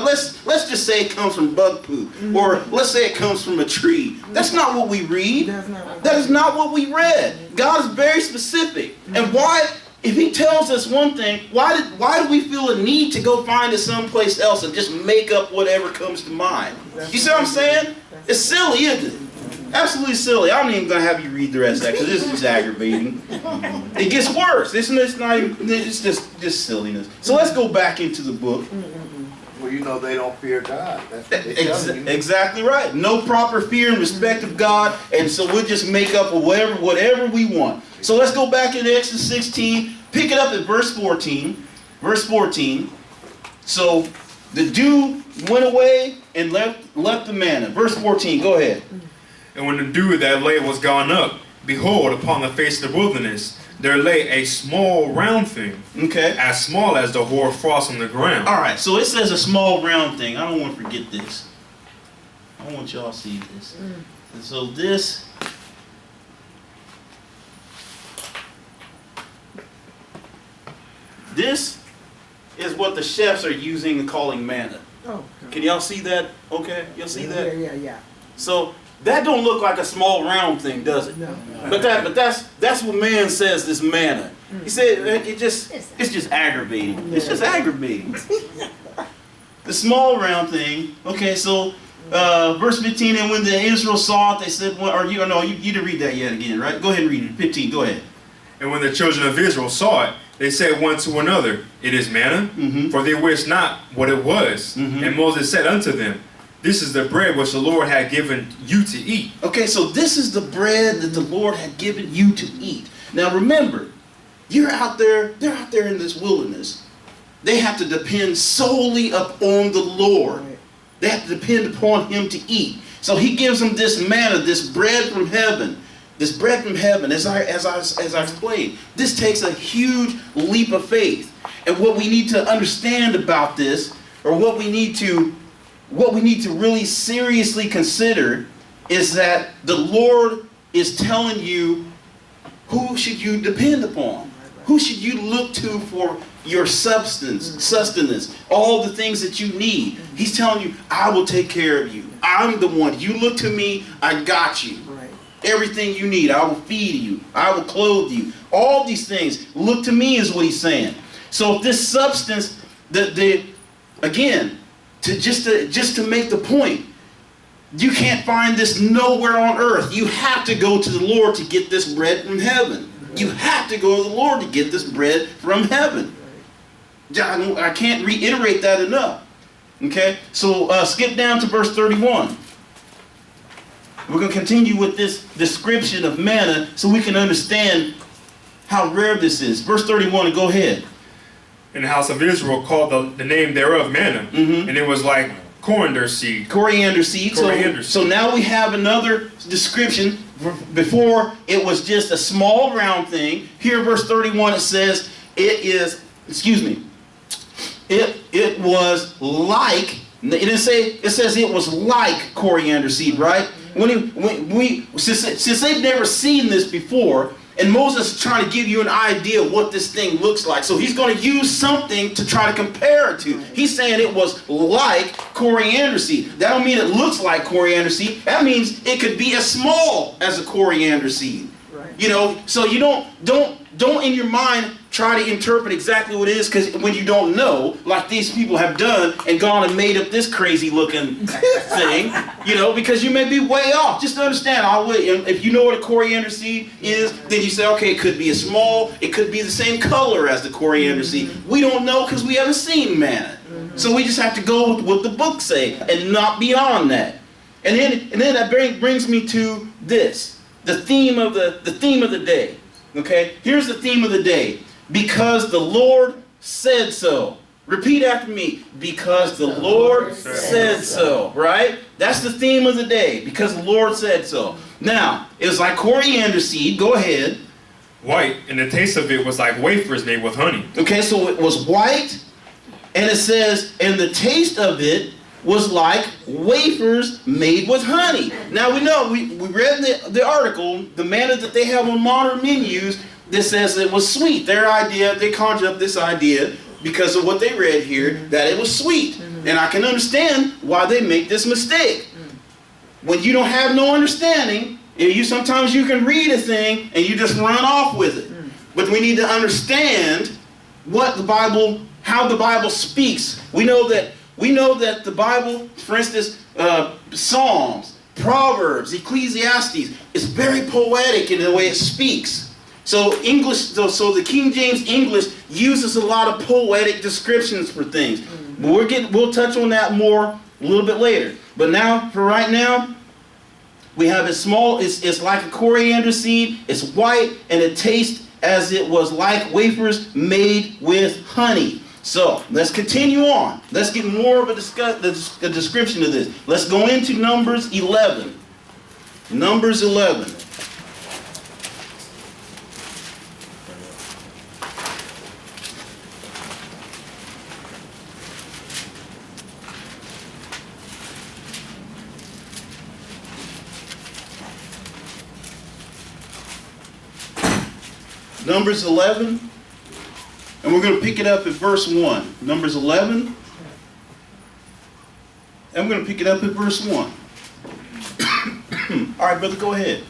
Speaker 1: let's just say it comes from bug poop, or let's say it comes from a tree. That's not what we read. That is not what we read. God is very specific. And why? If he tells us one thing, why do we feel a need to go find it someplace else and just make up whatever comes to mind? You see what I'm saying? It's silly, isn't it? Absolutely silly. I'm not even going to have you read the rest of that because this is just aggravating. It gets worse. It's just silliness. So let's go back into the book.
Speaker 4: Well, you know they don't fear God. That's what they tell you.
Speaker 1: Exactly right. No proper fear and respect of God, and so we'll just make up whatever we want. So let's go back in Exodus 16, pick it up at verse 14. Verse 14. So the dew went away and left the manna. Verse 14, go ahead.
Speaker 2: And when the dew that lay was gone up, behold, upon the face of the wilderness, there lay a small round thing,
Speaker 1: Okay.
Speaker 2: as small as the hoar frost on the ground.
Speaker 1: All right, so it says a small round thing. I don't want to forget this. I want y'all to see this. And so this... This is what the chefs are using and calling manna.
Speaker 6: Oh.
Speaker 1: Can y'all see that? Okay, y'all see that?
Speaker 6: Yeah.
Speaker 1: So that don't look like a small round thing, does it?
Speaker 6: No.
Speaker 1: But that's what man says this manna. He said it's just aggravating. It's just aggravating. The small round thing. Okay, so verse 15, and when the Israel saw it, they said, you didn't read that yet again, right? Go ahead and read it. 15, go ahead.
Speaker 2: And when the children of Israel saw it, they said one to another, It is manna, for they wist not what it was. And Moses said unto them, This is the bread which the Lord had given you to eat.
Speaker 1: Okay, so this is the bread that the Lord had given you to eat. Now remember, they're out there in this wilderness. They have to depend solely upon the Lord. They have to depend upon Him to eat. So He gives them this manna, this bread from heaven. This bread from heaven, as I explained, this takes a huge leap of faith. And what we need to understand about this, or what we need to really seriously consider, is that the Lord is telling you who should you depend upon. Who should you look to for your sustenance, all the things that you need. He's telling you, I will take care of you. I'm the one. You look to me, I got you. Everything you need, I will feed you. I will clothe you. All these things, look to me is what He's saying. So if this substance, again, just to make the point, you can't find this nowhere on earth. You have to go to the Lord to get this bread from heaven. You have to go to the Lord to get this bread from heaven. I can't reiterate that enough. Okay, so skip down to verse 31. We're going to continue with this description of manna so we can understand how rare this is. Verse 31, and go ahead.
Speaker 2: And the house of Israel called the name thereof manna,
Speaker 1: Mhm.
Speaker 2: and it was like coriander seed.
Speaker 1: Coriander seed. So now we have another description. Before it was just a small round thing. Here, verse 31, it says it was like. It didn't say. It says it was like coriander seed, right? Since they've never seen this before, and Moses is trying to give you an idea of what this thing looks like. So he's going to use something to try to compare it to. He's saying it was like coriander seed. That don't mean it looks like coriander seed. That means it could be as small as a coriander seed.
Speaker 6: Right.
Speaker 1: You know, so you don't in your mind try to interpret exactly what it is, because when you don't know, like these people have done and gone and made up this crazy looking thing, you know, because you may be way off. Just to understand, if you know what a coriander seed is, then you say, okay, it could be a small, it could be the same color as the coriander seed. We don't know because we haven't seen manna. So we just have to go with what the books say and not beyond that. And then that brings me to this, the theme of the day. Okay, here's the theme of the day. Because the Lord said so. Repeat after me. Because the Lord said so. Right? That's the theme of the day. Because the Lord said so. Now, it was like coriander seed. Go ahead.
Speaker 2: White, and the taste of it was like wafers made with honey.
Speaker 1: Okay, so it was white. And it says, and the taste of it was like wafers made with honey. Now we know, we read the article, the manna that they have on modern menus, that says it was sweet. Their idea, they conjured up this idea because of what they read here, that it was sweet. And I can understand why they make this mistake. When you don't have no understanding, sometimes you can read a thing and you just run off with it. But we need to understand what the Bible, how the Bible speaks. We know that the Bible, for instance, Psalms, Proverbs, Ecclesiastes, is very poetic in the way it speaks. So the King James English uses a lot of poetic descriptions for things. But we'll touch on that more a little bit later. But now, for right now, we have it small. It's like a coriander seed. It's white, and it tastes as it was like wafers made with honey. So let's continue on. Let's get more of a description of this. Let's go into Numbers 11. Numbers 11. Numbers 11, and we're going to pick it up at verse 1. Numbers 11, and we're going to pick it up at verse 1. All right, brother, go ahead.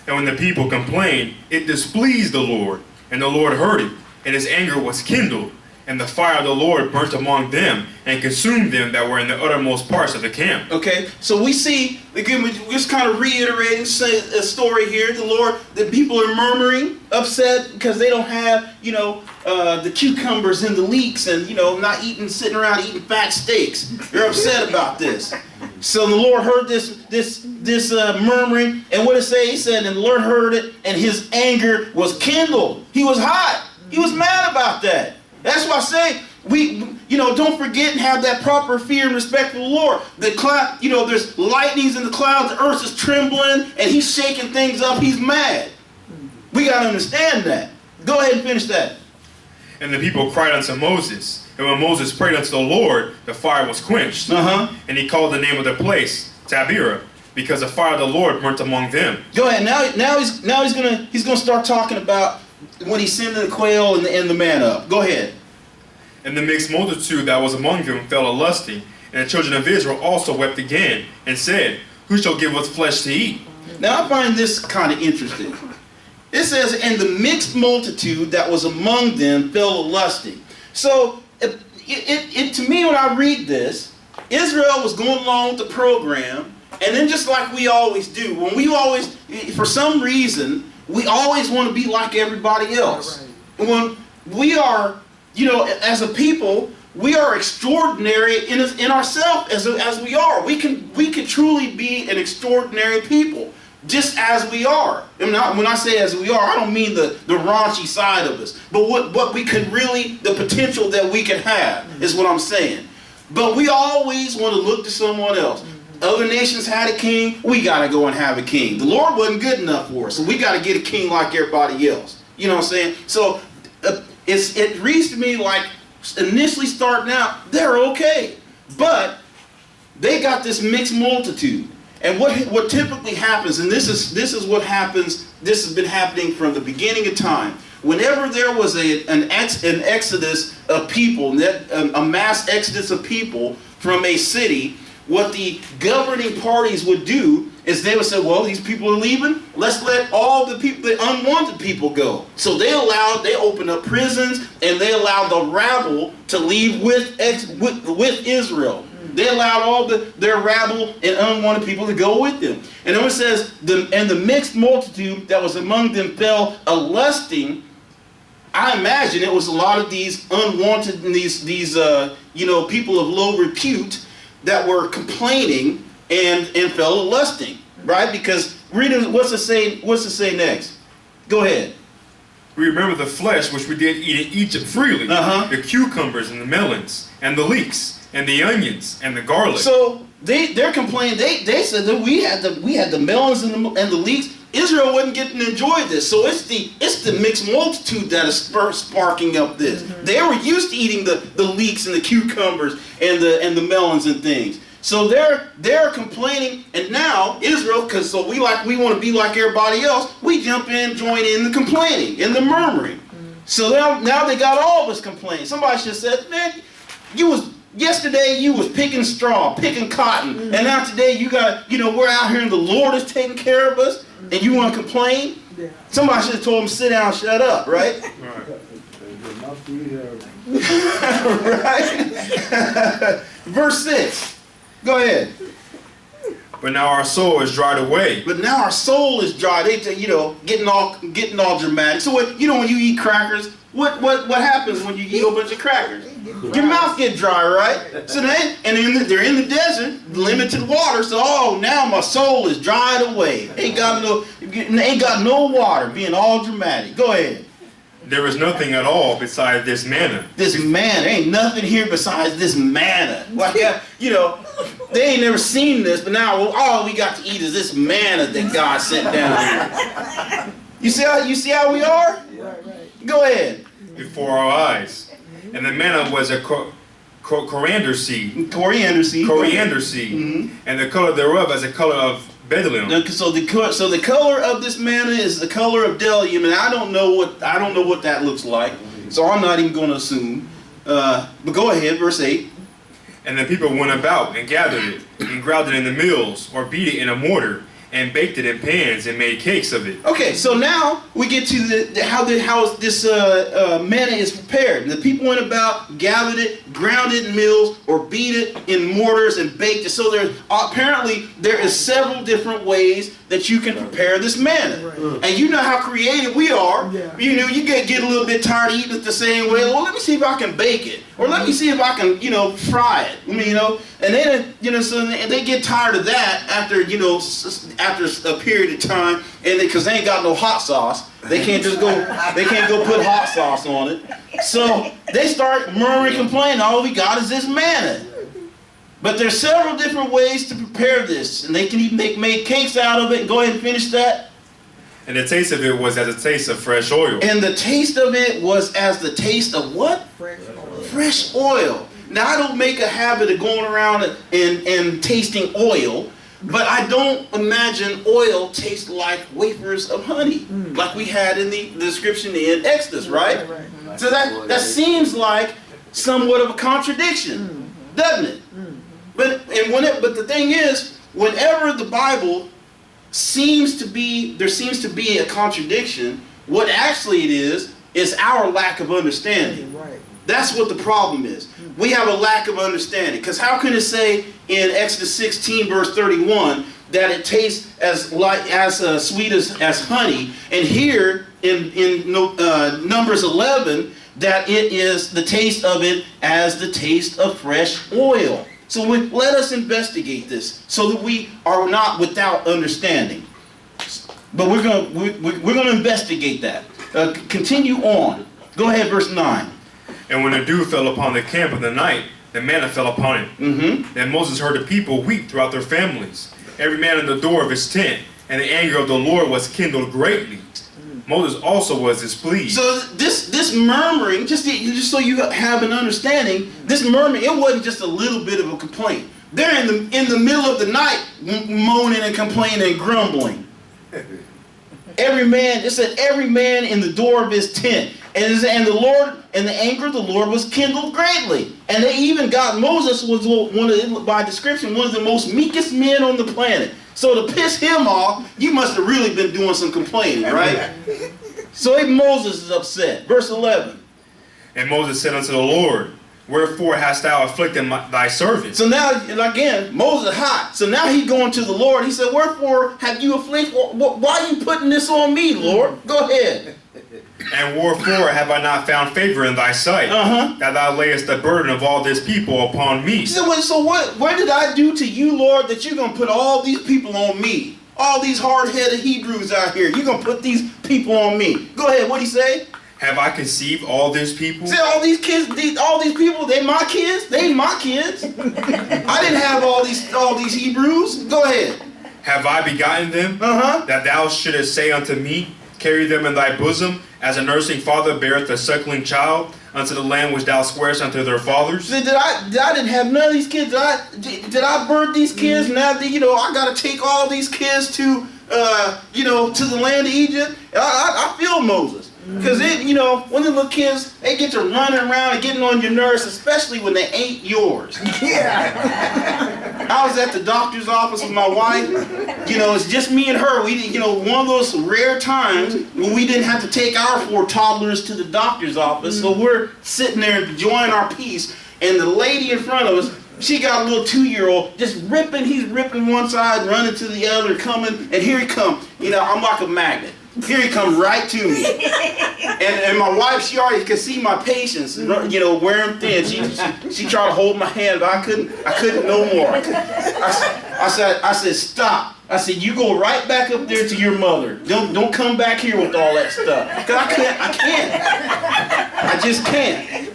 Speaker 2: And when the people complained, it displeased the Lord, and the Lord heard it, and his anger was kindled, and the fire of the Lord burnt among them, and consumed them that were in the uttermost parts of the camp.
Speaker 1: Okay, so we see, again, we're just kind of reiterating a story here. The people are murmuring, upset, because they don't have, the cucumbers and the leeks, and, not sitting around eating fat steaks. They're upset about this. So the Lord heard this murmuring, and what did it say? He said, and the Lord heard it, and his anger was kindled. He was hot. He was mad about that. That's why I say, don't forget and have that proper fear and respect for the Lord. The cloud, there's lightnings in the clouds, the earth is trembling, and he's shaking things up, he's mad. We got to understand that. Go ahead and finish that.
Speaker 2: And the people cried unto Moses. And when Moses prayed unto the Lord, the fire was quenched. And he called the name of the place Taberah, because the fire of the Lord burnt among them.
Speaker 1: Go ahead. Now he's gonna start talking about when he sent the quail and the manna up. Go ahead.
Speaker 2: And the mixed multitude that was among them fell a lusting, and the children of Israel also wept again, and said, who shall give us flesh to eat?
Speaker 1: Now I find this kind of interesting. It says, and the mixed multitude that was among them fell a lusting. So it to me, when I read this, Israel was going along with the program, and then just like we always do, for some reason, we always want to be like everybody else. When we are, as a people, we are extraordinary in ourselves as we are. We can truly be an extraordinary people, just as we are. When I say as we are, I don't mean the raunchy side of us, but what we could really, the potential that we can have is what I'm saying. But we always want to look to someone else. Other nations had a king, we got to go and have a king. The Lord wasn't good enough for us, so we got to get a king like everybody else. You know what I'm saying? So it reads to me like, initially starting out, they're okay. But they got this mixed multitude. And what typically happens, and this is what happens, this has been happening from the beginning of time. Whenever there was an exodus of people, a mass exodus of people from a city, what the governing parties would do is they would say, well, these people are leaving, let's let all the people, the unwanted people go. So they opened up prisons, and they allowed the rabble to leave with Israel. They allowed all their rabble and unwanted people to go with them. And then it says, and the mixed multitude that was among them fell a-lusting. I imagine it was a lot of these unwanted, these people of low repute that were complaining and fell a-lusting, right? Because read it, what's it say next? Go ahead.
Speaker 2: We remember the flesh which we did eat in Egypt freely, the cucumbers and the melons and the leeks and the onions and the garlic.
Speaker 1: So they're complaining. They said that we had the melons and the leeks. Israel wasn't getting to enjoy this. So it's the mixed multitude that is sparking up this. They were used to eating the leeks and the cucumbers and the melons and things. So they're complaining, and now Israel, because we want to be like everybody else, we jump in, join in the complaining, in the murmuring. So now they got all of us complaining. Somebody should have said, man, yesterday you was picking straw, picking cotton, and now today you got, we're out here and the Lord is taking care of us, and you want to complain? Yeah. Somebody should have told him, sit down, shut up, right? Right? Verse 6. Go ahead.
Speaker 2: But now our soul is dried away.
Speaker 1: But now our soul is dry. They, getting all dramatic. So when you eat crackers, what happens when you eat a bunch of crackers? Your mouth get dry, right? So they're in the desert, limited water. So now my soul is dried away. Ain't got no water. Being all dramatic. Go ahead.
Speaker 2: There is nothing at all besides this manna.
Speaker 1: This manna. Ain't nothing here besides this manna. Like, they ain't never seen this, but now all we got to eat is this manna that God sent down here. You see how we are? Right. Go ahead.
Speaker 2: Before our eyes. And the manna was a coriander seed.
Speaker 1: Coriander seed.
Speaker 2: Mm-hmm. And the color thereof as a color of bdellium.
Speaker 1: So the color of this manna is the color of bdellium, and I don't know what that looks like. So I'm not even going to assume. But go ahead, verse 8.
Speaker 2: And the people went about and gathered it, and ground it in the mills, or beat it in a mortar, and baked it in pans, and made cakes of it. Okay, so now we get to how this manna is prepared. And the people went about, gathered it, ground it in mills, or beat it in mortars and baked it. So apparently there is several different ways that you can prepare this manna. Right. And you know how creative we are. Yeah. You get a little bit tired of eating it the same way. Well, let me see if I can bake it. Or let me see if I can, fry it. And then, so they get tired of that after a period of time, and because they ain't got no hot sauce, they can't go put hot sauce on it. So they start murmuring, complaining, all we got is this manna. But there's several different ways to prepare this, and they can even make cakes out of it. And go ahead and finish that. And the taste of it was as a taste of fresh oil.
Speaker 1: And the taste of it was as the taste of what? Fresh oil. Now, I don't make a habit of going around and tasting oil, but I don't imagine oil tastes like wafers of honey, like we had in the description in Exodus, right? So that seems like somewhat of a contradiction, doesn't it? But the thing is, whenever the Bible seems to be a contradiction, what actually it is our lack of understanding. Right. That's what the problem is. We have a lack of understanding. Because how can it say in Exodus 16 verse 31 that it tastes as sweet as honey. And here in Numbers 11, that it is the taste of it as the taste of fresh oil. So let us investigate this so that we are not without understanding. But we're gonna investigate that. Continue on. Go ahead, verse 9.
Speaker 2: And when the dew fell upon the camp in the night, the manna fell upon it.
Speaker 1: Mm-hmm.
Speaker 2: Then Moses heard the people weep throughout their families, every man in the door of his tent, and the anger of the Lord was kindled greatly. Moses also was displeased.
Speaker 1: So this murmuring, just so you have an understanding, this murmuring, it wasn't just a little bit of a complaint. They're in the middle of the night moaning and complaining and grumbling. Every man, it said every man in the door of his tent. And the Lord, and the anger of the Lord was kindled greatly. And they even got Moses was by description, one of the most meekest men on the planet. So to piss him off, you must have really been doing some complaining, right? So even Moses is upset. Verse 11.
Speaker 2: And Moses said unto the Lord, wherefore hast thou afflicted thy servant?
Speaker 1: So now, again, Moses hot. So now he's going to the Lord. He said, wherefore have you afflicted? Why are you putting this on me, Lord? Go ahead.
Speaker 2: And wherefore have I not found favor in thy sight, that thou layest the burden of all this people upon me?
Speaker 1: He said, so what did I do to you, Lord, that you're going to put all these people on me? All these hard-headed Hebrews out here. You're going to put these people on me. Go ahead. What'd he say?
Speaker 2: Have I conceived all this people?
Speaker 1: See, all these kids, all these people, they my kids? They ain't my kids. I didn't have all these Hebrews. Go ahead.
Speaker 2: Have I begotten them? That thou shouldest say unto me, carry them in thy bosom, as a nursing father beareth a suckling child, unto the land which thou swearest unto their fathers?
Speaker 1: See, I didn't have none of these kids. Did I birth these kids? Now that, I got to take all these kids to, to the land of Egypt. I feel Moses. Because, when the little kids, they get to running around and getting on your nerves, especially when they ain't yours.
Speaker 6: Yeah.
Speaker 1: I was at the doctor's office with my wife. It's just me and her. We, one of those rare times when we didn't have to take our 4 toddlers to the doctor's office. So we're sitting there enjoying our peace. And the lady in front of us, she got a little 2-year-old just ripping. He's ripping one side, running to the other, coming. And here he comes. I'm like a magnet. Here he comes right to me. And my wife, she already could see my patience, wearing thin. She tried to hold my hand, but I couldn't no more. I said, stop. I said, you go right back up there to your mother. Don't come back here with all that stuff. Because I can't. I just can't.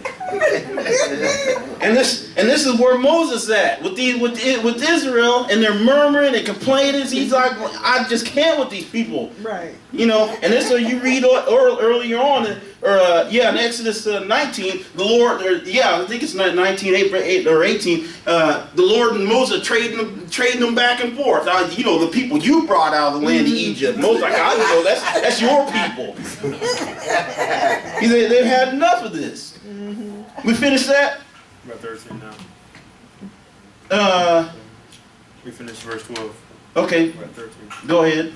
Speaker 1: And this is where Moses at with Israel, and they're murmuring and complaining. He's like, I just can't with these people,
Speaker 6: Right.
Speaker 1: And this, so you read earlier on, in Exodus 19, the Lord, I think it's 19 or 18. The Lord and Moses trading them back and forth. The people you brought out of the land of Egypt. Moses like, I know that's your people. He said they've had enough of this. We finished that?
Speaker 2: About 13 now. We finished verse 12.
Speaker 1: Okay.
Speaker 2: About 13.
Speaker 1: Go ahead.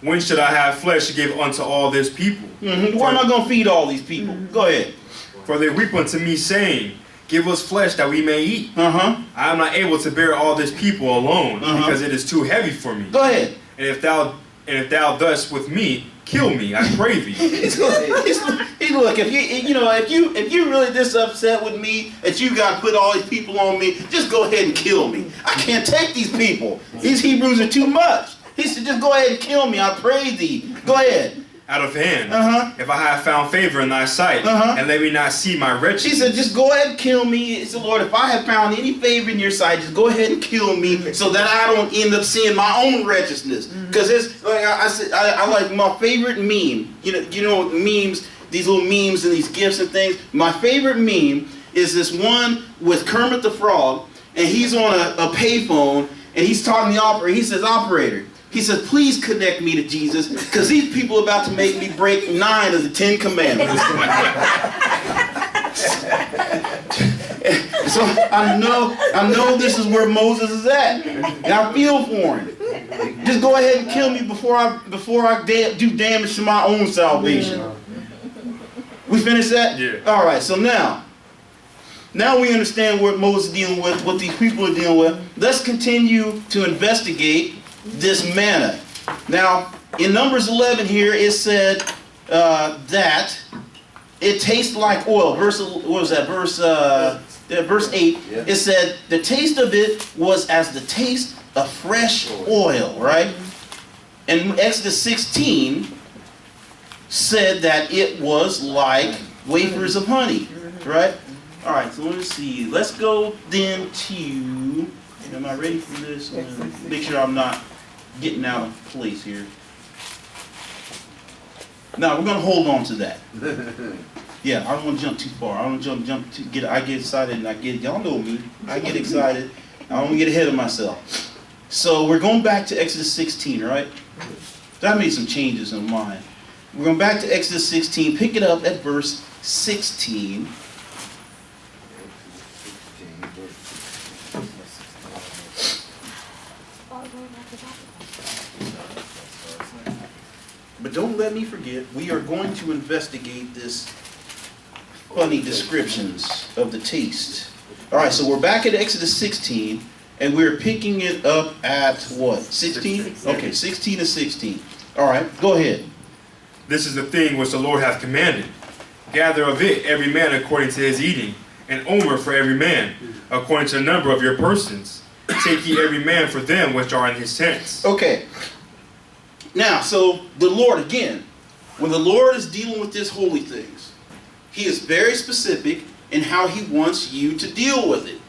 Speaker 2: When should I have flesh to give unto all this people?
Speaker 1: Why am I going to feed all these people? Go ahead.
Speaker 2: For they weep unto me, saying, give us flesh that we may eat. I am not able to bear all this people alone, because it is too heavy for me.
Speaker 1: Go ahead.
Speaker 2: And if thou thus with me, kill me, I pray thee.
Speaker 1: Look, if you really this upset with me that you got to put all these people on me, just go ahead and kill me. I can't take these people. These Hebrews are too much. He said, just go ahead and kill me, I pray thee. Go ahead.
Speaker 2: Out of hand, if I have found favor in thy sight, and let me not see my wretched.
Speaker 1: He said, just go ahead and kill me. He said, Lord, if I have found any favor in your sight, just go ahead and kill me so that I don't end up seeing my own righteousness. Because it's like I said, I like my favorite meme. Memes, these little memes and these gifs and things. My favorite meme is this one with Kermit the Frog, and he's on a payphone, and he's talking to the operator. He says, operator. He says, please connect me to Jesus, because these people are about to make me break 9 of the 10 commandments. So I know this is where Moses is at, and I feel for him. Just go ahead and kill me before I do damage to my own salvation. We finished that?
Speaker 2: Yeah.
Speaker 1: All right. So now, now we understand what Moses is dealing with, what these people are dealing with. Let's continue to investigate this manna. Now, in Numbers 11 here, it said that it tastes like oil. Verse 8.
Speaker 4: Yeah.
Speaker 1: It said the taste of it was as the taste of fresh oil, right? And Exodus 16 said that it was like wafers of honey, right? All right, so let me see. Let's go then to, am I ready for this? Make sure I'm not getting out of place here. Now, we're going to hold on to that. Yeah, I don't want to jump too far. I don't jump too, I get excited and y'all know me. I get excited. I don't get ahead of myself. So we're going back to Exodus 16, right? I made some changes in mine. We're going back to Exodus 16, pick it up at verse 16. But don't let me forget, we are going to investigate this funny descriptions of the taste. All right, so we're back at Exodus 16, and we're picking it up at what? 16? Okay, 16 to 16. All right, go ahead.
Speaker 2: This is the thing which the Lord hath commanded. Gather of it every man according to his eating, an omer for every man, according to the number of your persons. Take ye every man for them which are in his tents.
Speaker 1: Okay. Now, so the Lord, again, when the Lord is dealing with these holy things, he is very specific in how he wants you to deal with it.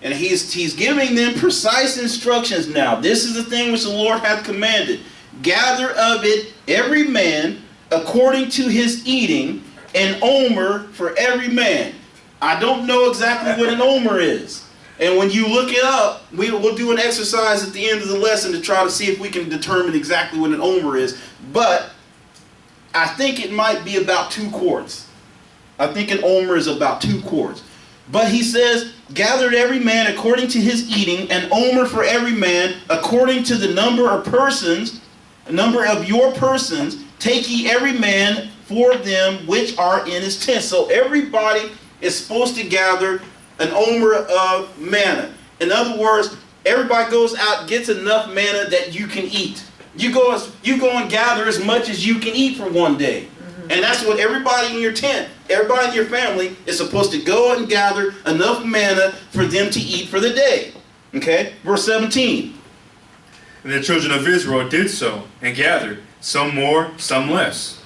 Speaker 1: And he's giving them precise instructions now. This is the thing which the Lord hath commanded. Gather of it every man according to his eating, an omer for every man. I don't know exactly what an omer is. And when you look it up, we'll do an exercise at the end of the lesson to try to see if we can determine exactly what an omer is. But I think it might be about 2 quarts. I think an omer is about 2 quarts. But he says, gathered every man according to his eating, an omer for every man, according to the number of persons, the number of your persons, take ye every man for them which are in his tent. So everybody is supposed to gather an omer of manna. In other words, everybody goes out and gets enough manna that you can eat. You go and gather as much as you can eat for one day. And that's what everybody in your tent, everybody in your family is supposed to go and gather enough manna for them to eat for the day. Okay? Verse 17.
Speaker 2: And the children of Israel did so, and gathered, some more, some less.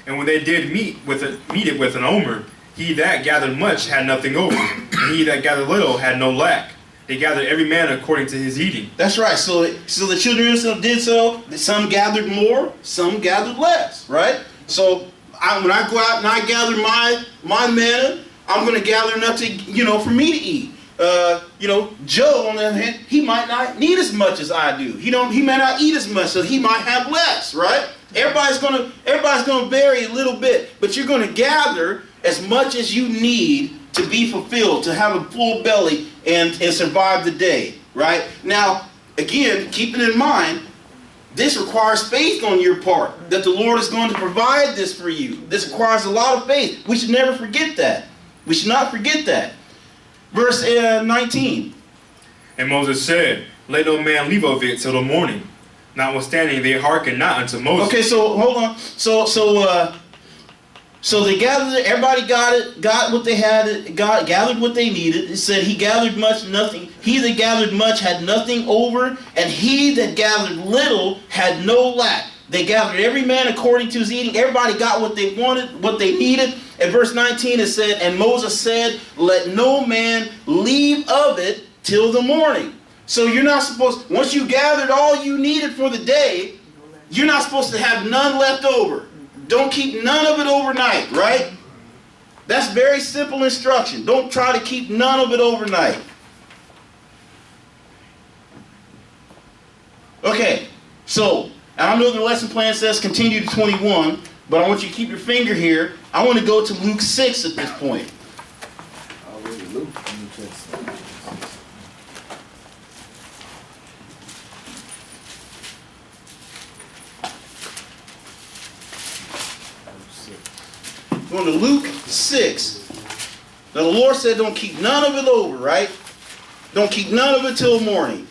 Speaker 2: And when they did meet it with an omer, he that gathered much had nothing over, and he that gathered little had no lack. They gathered every man according to his eating.
Speaker 1: That's right. So the children of Israel did so. Some gathered more, some gathered less. Right? So when I go out and I gather my manna, I'm going to gather enough to, for me to eat. Joe, on the other hand, he might not need as much as I do. He may not eat as much, so he might have less, right? Everybody's gonna vary a little bit, but you're gonna gather as much as you need to be fulfilled, to have a full belly and survive the day, right? Now, again, keep it in mind, this requires faith on your part, that the Lord is going to provide this for you. This requires a lot of faith. We should never forget that. We should not forget that. Verse 19.
Speaker 2: And Moses said, let no man leave of it till the morning. Notwithstanding, they hearkened not unto Moses.
Speaker 1: Okay, so hold on. So they gathered. Everybody got what they had. Gathered what they needed. It said he gathered much, nothing. He that gathered much had nothing over, and he that gathered little had no lack. They gathered every man according to his eating. Everybody got what they wanted, what they needed. In verse 19 it said, and Moses said, let no man leave of it till the morning. So you're not supposed, once you gathered all you needed for the day, you're not supposed to have none left over. Don't keep none of it overnight, right? That's very simple instruction. Don't try to keep none of it overnight. Okay, so I know the lesson plan says continue to 21, but I want you to keep your finger here. I want to go to Luke 6 at this point.
Speaker 4: Already Luke.
Speaker 1: Going to Luke 6. Now the Lord said don't keep none of it over, right? Don't keep none of it till morning.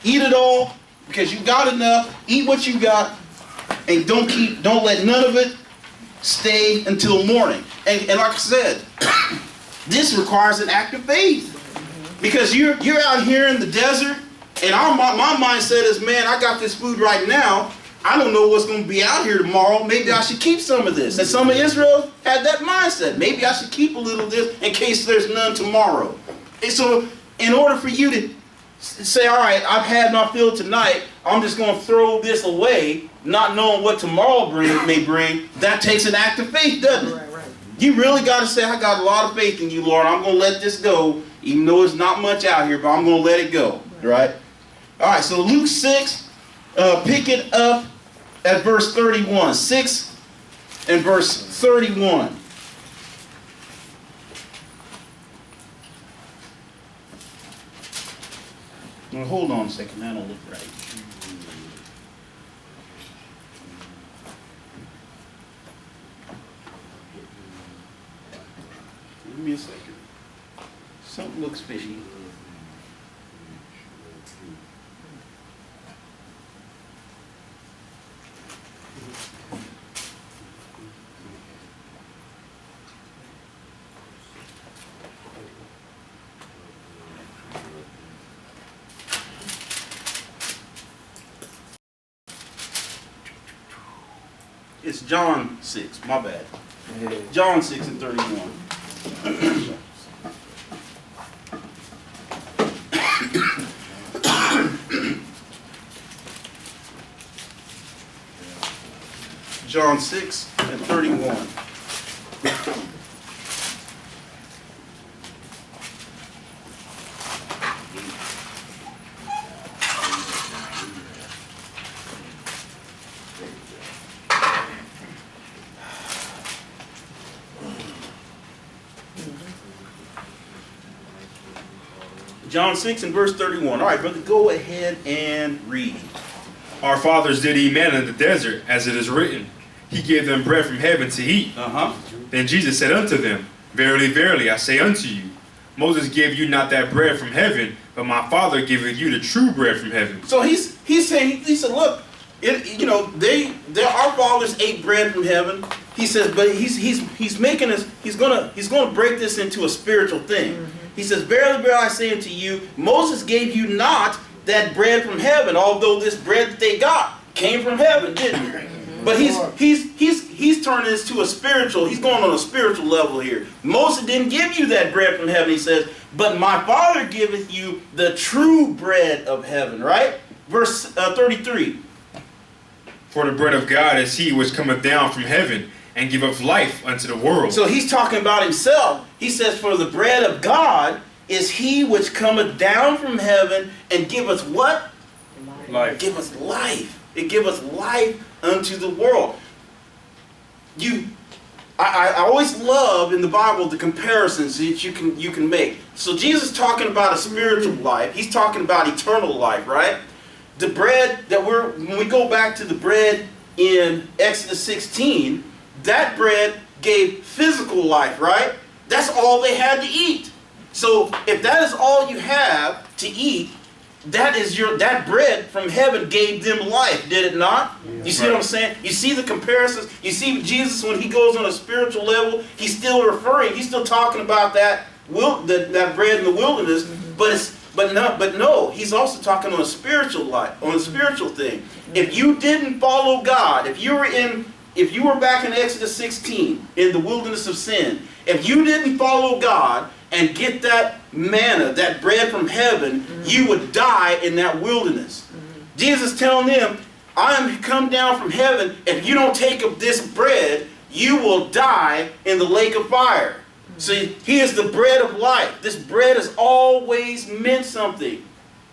Speaker 1: Eat it all because you got enough. Eat what you got, and don't let none of it stay until morning. And like I said, this requires an act of faith. Because you're out here in the desert, and my mindset is, man, I got this food right now. I don't know what's going to be out here tomorrow. Maybe I should keep some of this. And some of Israel had that mindset. Maybe I should keep a little of this in case there's none tomorrow. And so in order for you to say, all right, I've had my fill tonight, I'm just going to throw this away, not knowing what tomorrow may bring, that takes an act of faith, doesn't it?
Speaker 6: Right.
Speaker 1: You really got to say, I got a lot of faith in you, Lord. I'm going to let this go, even though it's not much out here, but I'm going to let it go, right? All right, so Luke 6, pick it up at verse 31. 6 and verse 31. Now, hold on a second, that don't look right. Give me a second. Something looks fishy. It's John 6, my bad. John 6 and 31. John 6 and 31. John 6 and verse 31. All right, brother, go ahead and read.
Speaker 2: Our fathers did eat manna in the desert, as it is written. He gave them bread from heaven to eat. Then Jesus said unto them, Verily, verily, I say unto you, Moses gave you not that bread from heaven, but my Father giveth you the true bread from heaven.
Speaker 1: So he's saying, he said, look, our fathers ate bread from heaven. He says, but he's making us, he's gonna break this into a spiritual thing. Mm-hmm. He says, Verily, verily, I say unto you, Moses gave you not that bread from heaven, although this bread that they got came from heaven, didn't he? But he's turning this to a spiritual, he's going on a spiritual level here. Moses didn't give you that bread from heaven, he says, but my Father giveth you the true bread of heaven, right? Verse 33.
Speaker 2: For the bread of God is he which cometh down from heaven, and giveth life unto the world.
Speaker 1: So he's talking about himself. He says, for the bread of God is he which cometh down from heaven and giveth what?
Speaker 2: Life.
Speaker 1: Give us life. It giveth life unto the world. I always love in the Bible the comparisons that you can make. So Jesus is talking about a spiritual life. He's talking about eternal life, right? The bread that when we go back to the bread in Exodus 16, that bread gave physical life, right? That's all they had to eat. So if that is all you have to eat, that bread from heaven gave them life, did it not? Yeah. You see what I'm saying? You see the comparisons? You see Jesus when he goes on a spiritual level, he's still talking about that bread in the wilderness, but no, he's also talking on a spiritual life, on a spiritual thing. If you didn't follow God, if you were back in Exodus 16 in the wilderness of sin, if you didn't follow God and get that manna, that bread from heaven, you would die in that wilderness. Jesus telling them, I am come down from heaven. If you don't take of this bread, you will die in the lake of fire. See, he is the bread of life. This bread has always meant something.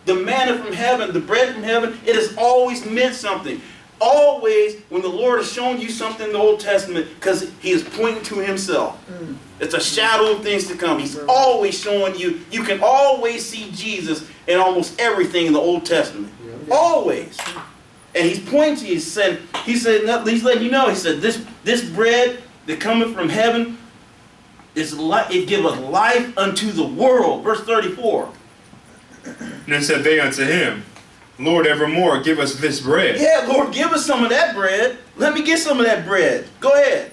Speaker 1: The manna from heaven, the bread from heaven, it has always meant something. Always, when the Lord has shown you something in the Old Testament, because he is pointing to himself. It's a shadow of things to come. He's always showing you. You can always see Jesus in almost everything in the Old Testament. Always. And he's pointing to you. He's letting you know. He said, this bread that cometh from heaven, It giveth life unto the world. Verse 34.
Speaker 2: And then said they unto him, Lord, evermore give us this bread.
Speaker 1: Yeah, Lord, give us some of that bread. Let me get some of that bread. Go ahead.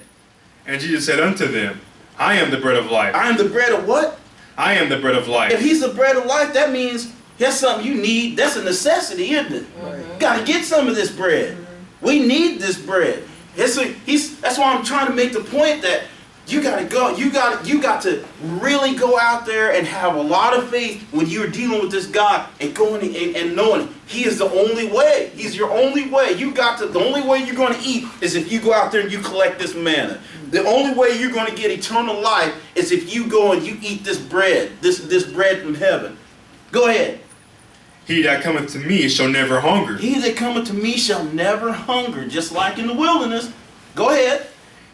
Speaker 2: And Jesus said unto them, I am the bread of life.
Speaker 1: I am the bread of what?
Speaker 2: I am the bread of life.
Speaker 1: If he's the bread of life, that means that's something you need. That's a necessity, isn't it?
Speaker 6: Right.
Speaker 1: Got to get some of this bread. We need this bread. That's why I'm trying to make the point that you got to go. You got to really go out there and have a lot of faith when you're dealing with this God and going and knowing He is the only way. He's your only way. The only way you're going to eat is if you go out there and you collect this manna. The only way you're going to get eternal life is if you go and you eat this bread, this bread from heaven. Go ahead.
Speaker 2: He that cometh to me shall never hunger.
Speaker 1: He that cometh to me shall never hunger, just like in the wilderness. Go ahead.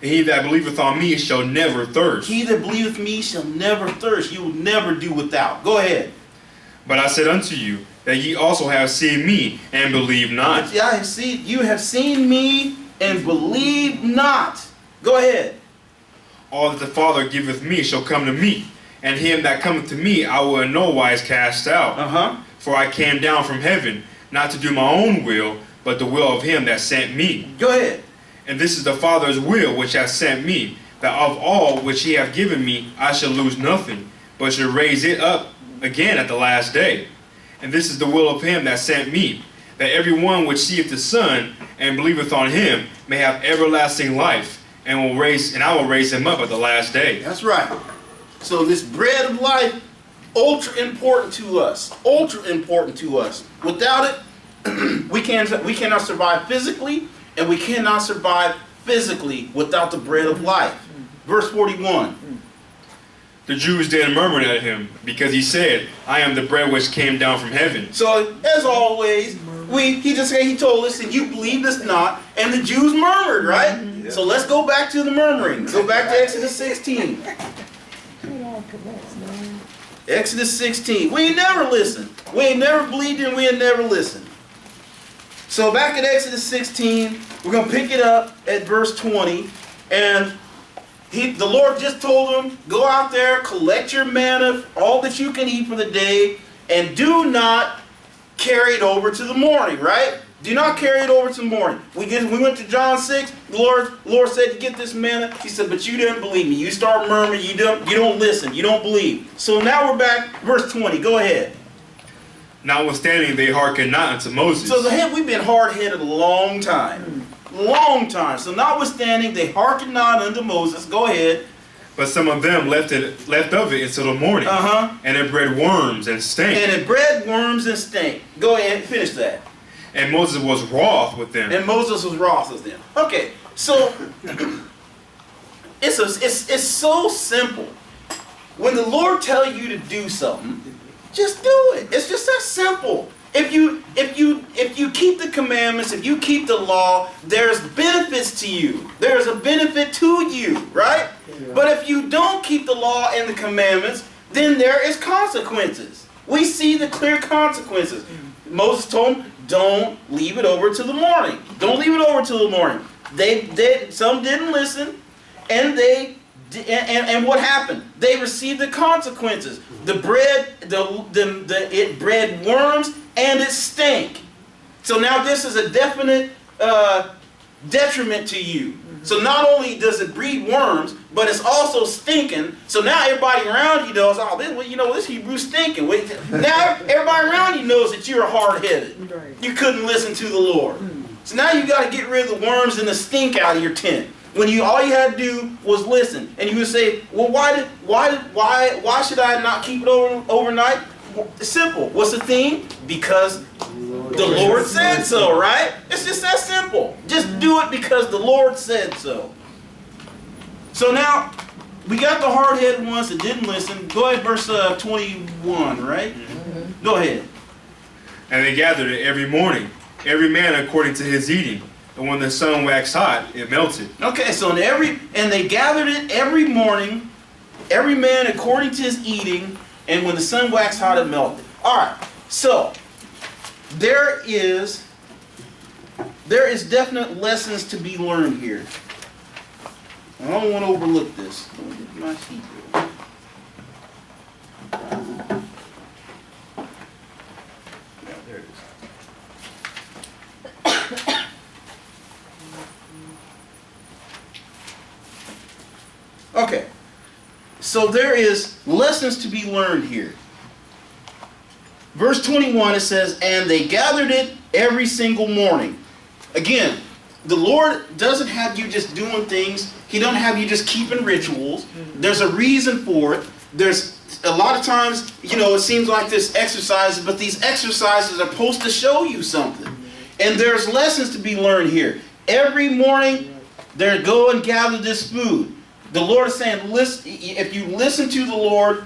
Speaker 2: And he that believeth on me shall never thirst.
Speaker 1: He that believeth me shall never thirst. You will never do without. Go ahead.
Speaker 2: But I said unto you, that ye also have seen me, and believe not.
Speaker 1: You have seen me and believe not. Go ahead.
Speaker 2: All that the Father giveth me shall come to me, and him that cometh to me I will in no wise cast out.
Speaker 1: Uh-huh.
Speaker 2: For I came down from heaven, not to do my own will, but the will of him that sent me.
Speaker 1: Go ahead.
Speaker 2: And this is the Father's will which hath sent me, that of all which he hath given me I shall lose nothing, but shall raise it up again at the last day. And this is the will of him that sent me, that every one which seeth the Son and believeth on him may have everlasting life, and I will raise him up at the last day.
Speaker 1: That's right. So this bread of life, ultra important to us. Ultra important to us. Without it, we cannot survive physically, and we cannot survive physically without the bread of life. Verse 41.
Speaker 2: The Jews then murmured at him, because he said, I am the bread which came down from heaven.
Speaker 1: So, as always, he told us, and you believed us not, and the Jews murmured, right?
Speaker 4: Yeah.
Speaker 1: So let's go back to the murmuring. Go back to Exodus 16. Exodus 16. We ain't never listened. We ain't never believed and we ain't never listened. So back at Exodus 16, we're going to pick it up at verse 20. And the Lord just told him, go out there, collect your manna, all that you can eat for the day, and do not carry it over to the morning, right? Do not carry it over to the morning. We went to John 6. The Lord said to get this manna. He said, but you didn't believe me. You start murmuring. You don't listen. You don't believe. So now we're back, verse 20. Go ahead.
Speaker 2: Notwithstanding, they hearkened not unto Moses.
Speaker 1: So we've been hard-headed a long time. Long time. So notwithstanding, they hearkened not unto Moses. Go ahead.
Speaker 2: But some of them left of it until the morning.
Speaker 1: Uh-huh.
Speaker 2: And it bred worms and stank.
Speaker 1: And it bred worms and stank. Go ahead and finish that.
Speaker 2: And Moses was wroth with them.
Speaker 1: And Moses was wroth with them. Okay, so it's so simple. When the Lord tells you to do something, just do it. It's just that simple. If you keep the commandments, if you keep the law, there's benefits to you. There's a benefit to you, right?
Speaker 3: Yeah.
Speaker 1: But if you don't keep the law and the commandments, then there is consequences. We see the clear consequences. Moses told them, don't leave it over to the morning. Don't leave it over to the morning. Some didn't listen, and and what happened? They received the consequences. The bread, it bred worms and it stank. So now this is a definite detriment to you. So not only does it breed worms, but it's also stinking. So now everybody around you knows, oh, this Hebrew stinking. Now everybody around you knows that you're hard-headed.
Speaker 6: Right.
Speaker 1: You couldn't listen to the Lord. So now you got to get rid of the worms and the stink out of your tent. When all you had to do was listen, and you would say, well, why should I not keep it overnight? It's simple. What's the thing? Because the Lord said so, right? It's just that simple. Just do it because the Lord said so. So now, we got the hard-headed ones that didn't listen. Go ahead, verse 21, right? Mm-hmm. Go ahead.
Speaker 2: And they gathered it every morning, every man according to his eating. And when the sun waxed hot, it melted.
Speaker 1: Okay, so and they gathered it every morning, every man according to his eating, and when the sun waxed hot, it melted. All right, so there is definite lessons to be learned here. I don't want to overlook this. Let me get my sheet here. Yeah, there it is. Okay. So there is lessons to be learned here. Verse 21, it says, and they gathered it every single morning. Again, the Lord doesn't have you just doing things. He don't have you just keeping rituals. There's a reason for it. There's a lot of times, it seems like this exercises, but these exercises are supposed to show you something. And there's lessons to be learned here. Every morning, they go and gather this food. The Lord is saying, listen, if you listen to the Lord,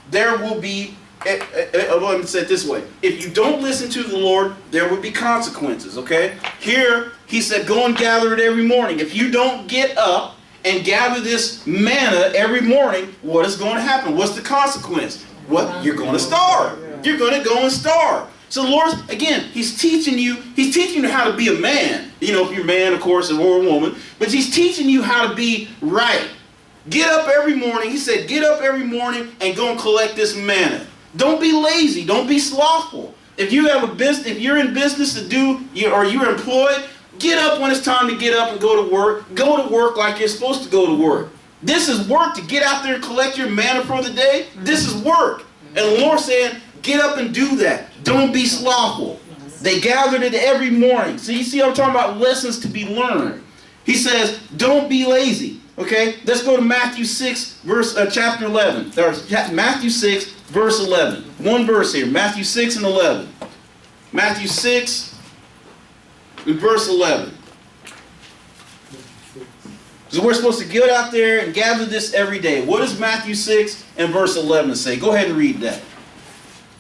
Speaker 1: there will be, let me say it this way. If you don't listen to the Lord, there will be consequences, okay? Here, he said, go and gather it every morning. If you don't get up and gather this manna every morning, what is going to happen? What's the consequence? What? You're going to starve. You're going to go and starve. So the Lord, again, He's teaching you how to be a man. If you're a man, of course, or a woman. But He's teaching you how to be right. Get up every morning. He said, get up every morning and go and collect this manna. Don't be lazy. Don't be slothful. If you have a business, if you're in business to do, or you're employed, get up when it's time to get up and go to work. Go to work like you're supposed to go to work. This is work, to get out there and collect your manna for the day. This is work. And the Lord's saying, get up and do that. Don't be slothful. They gathered it every morning. So you see, I'm talking about lessons to be learned. He says, don't be lazy. Okay, let's go to Matthew 6, chapter 11. Matthew 6, verse 11. One verse here, Matthew 6 and 11. Matthew 6 and verse 11. So we're supposed to get out there and gather this every day. What does Matthew 6 and verse 11 say? Go ahead and read that.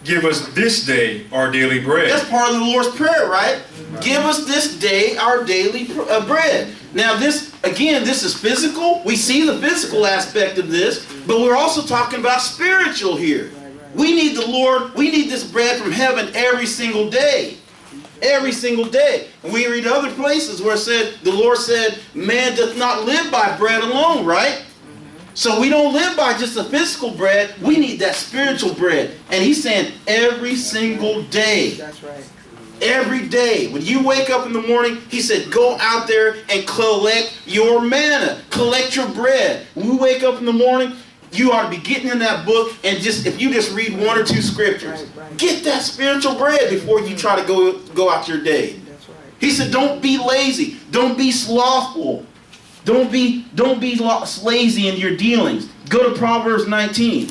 Speaker 2: Give us this day our daily bread.
Speaker 1: That's part of the Lord's Prayer, right? Give us this day our daily bread. Now this is physical. We see the physical aspect of this, but we're also talking about spiritual here. We need the Lord, we need this bread from heaven every single day. Every single day. And we read other places where the Lord said, man doth not live by bread alone, right? So we don't live by just the physical bread. We need that spiritual bread. And He's saying every single day.
Speaker 6: That's right.
Speaker 1: Every day. When you wake up in the morning, He said, go out there and collect your manna. Collect your bread. When we wake up in the morning, you ought to be getting in that book and if you just read one or two scriptures.
Speaker 6: Right.
Speaker 1: Get that spiritual bread before you try to go out your day.
Speaker 6: That's right.
Speaker 1: He said, don't be lazy. Don't be slothful. Don't be lazy in your dealings. Go to Proverbs 19.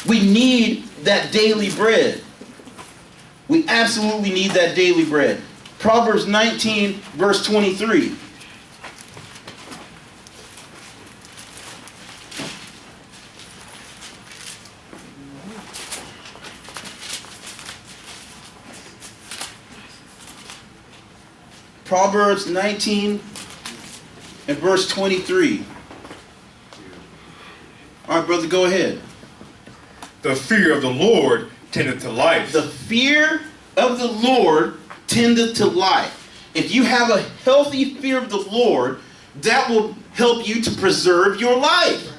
Speaker 1: We need that daily bread. We absolutely need that daily bread. Proverbs 19, verse 23. Proverbs 19 and verse 23. All right, brother, go ahead.
Speaker 2: The fear of the Lord tendeth to life.
Speaker 1: The fear of the Lord tendeth to life. If you have a healthy fear of the Lord, that will help you to preserve your life.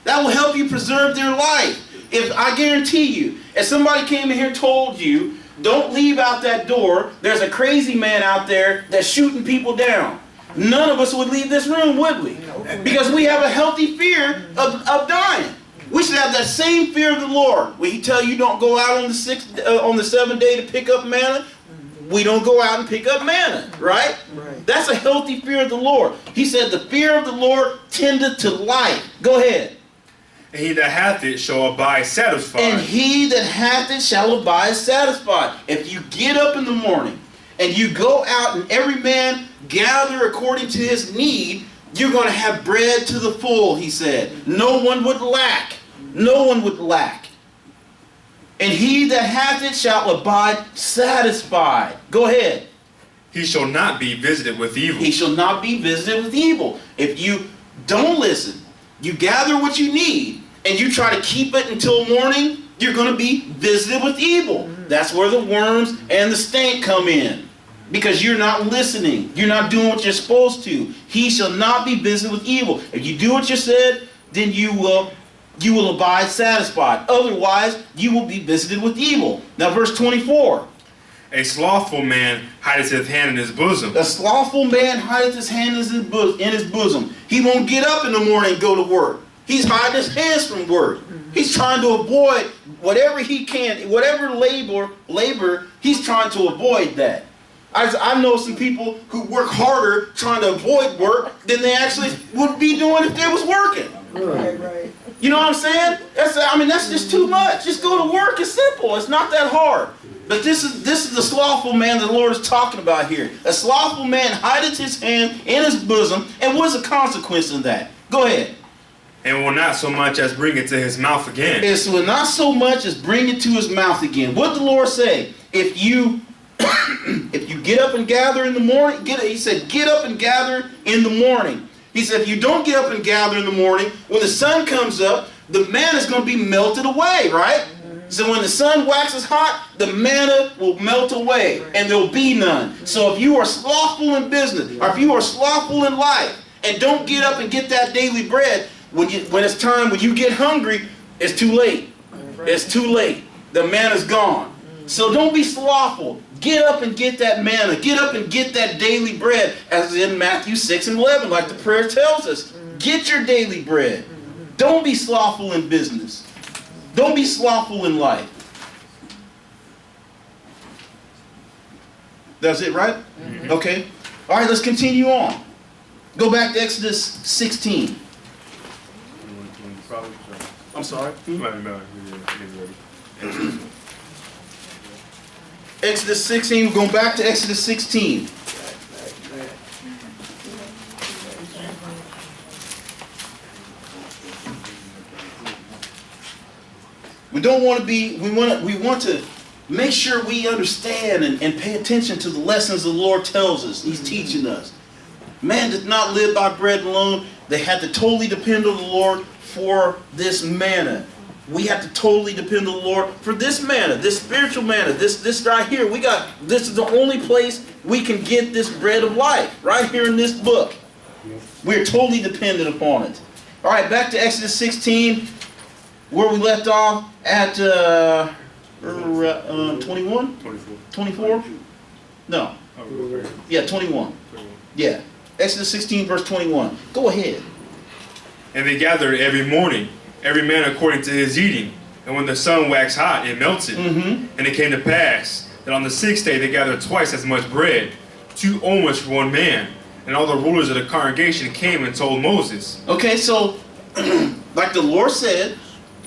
Speaker 1: That will help you preserve their life. If I guarantee you, if somebody came in here and told you, don't leave out that door, there's a crazy man out there that's shooting people down, none of us would leave this room, would we? Because we have a healthy fear of dying. We should have that same fear of the Lord. When He tell you don't go out on the seventh day to pick up manna, we don't go out and pick up manna, right? That's a healthy fear of the Lord. He said the fear of the Lord tendeth to life. Go ahead.
Speaker 2: And he that hath it shall abide satisfied.
Speaker 1: And he that hath it shall abide satisfied. If you get up in the morning and you go out and every man gather according to his need, you're going to have bread to the full, He said. No one would lack. No one would lack. And he that hath it shall abide satisfied. Go ahead.
Speaker 2: He shall not be visited with evil.
Speaker 1: He shall not be visited with evil. If you don't listen, you gather what you need, and you try to keep it until morning, you're going to be visited with evil. That's where the worms and the stank come in. Because you're not listening. You're not doing what you're supposed to. He shall not be visited with evil. If you do what you said, then you will abide satisfied. Otherwise, you will be visited with evil. Now verse 24.
Speaker 2: A slothful man hideth his hand in his bosom.
Speaker 1: A slothful man hideth his hand in his bosom. He won't get up in the morning and go to work. He's hiding his hands from work. He's trying to avoid whatever he can, whatever labor, he's trying to avoid that. I know some people who work harder trying to avoid work than they actually would be doing if they was working.
Speaker 6: Right.
Speaker 1: You know what I'm saying? That's just too much. Just go to work. It's simple. It's not that hard. But this is the slothful man that the Lord is talking about here. A slothful man hideth his hand in his bosom. And what's the consequence of that? Go ahead.
Speaker 2: And will not so much as bring it to his mouth again.
Speaker 1: It will not so much as bring it to his mouth again. What did the Lord say? If you get up and gather in the morning, he said, get up and gather in the morning. He said, if you don't get up and gather in the morning, when the sun comes up, the manna is going to be melted away, right? So when the sun waxes hot, the manna will melt away, and there'll be none. So if you are slothful in business, or if you are slothful in life, and don't get up and get that daily bread, when it's time, when you get hungry, it's too late. It's too late. The manna's gone. So don't be slothful. Get up and get that manna. Get up and get that daily bread, as in Matthew 6 and 11, like the prayer tells us. Get your daily bread. Don't be slothful in business. Don't be slothful in life. That's it, right? Mm-hmm. Okay. All right, let's continue on. Go back to Exodus 16. I'm sorry? Exodus 16, we're going back to Exodus 16. We don't want to be, we want to make sure we understand and pay attention to the lessons the Lord tells us. He's teaching us. Man does not live by bread alone. They had to totally depend on the Lord for this manna. We have to totally depend on the Lord for this manna, this spiritual manna, this right here. This is the only place we can get this bread of life, right here in this book. We're totally dependent upon it. All right, back to Exodus 16, where we left off at 21? 24? No. Yeah, 21. Yeah. Exodus 16, verse 21. Go ahead.
Speaker 2: And they gathered every morning, every man according to his eating. And when the sun waxed hot, it melted. Mm-hmm. And it came to pass that on the sixth day they gathered twice as much bread, 2 omers for one man. And all the rulers of the congregation came and told Moses.
Speaker 1: Okay, so like the Lord said,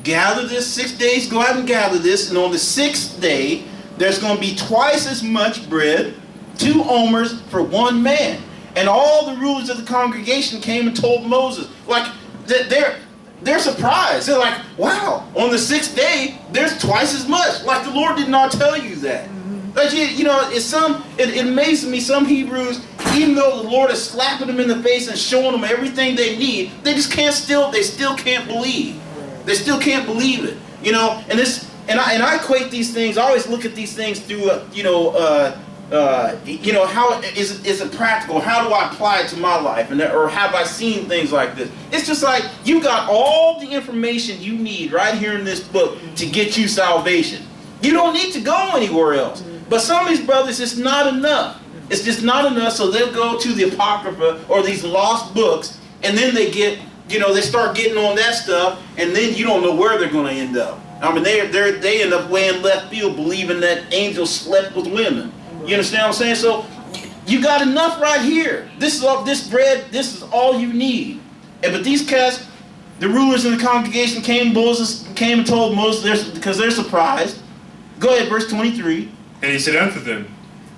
Speaker 1: gather this 6 days, go out and gather this. And on the 6th day, there's going to be twice as much bread, 2 omers for one man. And all the rulers of the congregation came and told Moses. Like, they're surprised. They're like, wow, on the 6th day, there's twice as much. Like, the Lord did not tell you that. Like, it amazes me, some Hebrews, even though the Lord is slapping them in the face and showing them everything they need, they still can't believe. They still can't believe it. And I equate these things, I always look at these things through, how is it practical? How do I apply it to my life? Or have I seen things like this? It's just like you got all the information you need right here in this book to get you salvation. You don't need to go anywhere else. But some of these brothers, it's not enough. It's just not enough, so they'll go to the Apocrypha or these lost books, and then they they start getting on that stuff, and then you don't know where they're going to end up. They end up way in left field believing that angels slept with women. You understand what I'm saying? So you got enough right here. This bread, this is all you need. But these cats, the rulers in the congregation came and told Moses because they're surprised. Go ahead, verse 23.
Speaker 2: And he said unto them,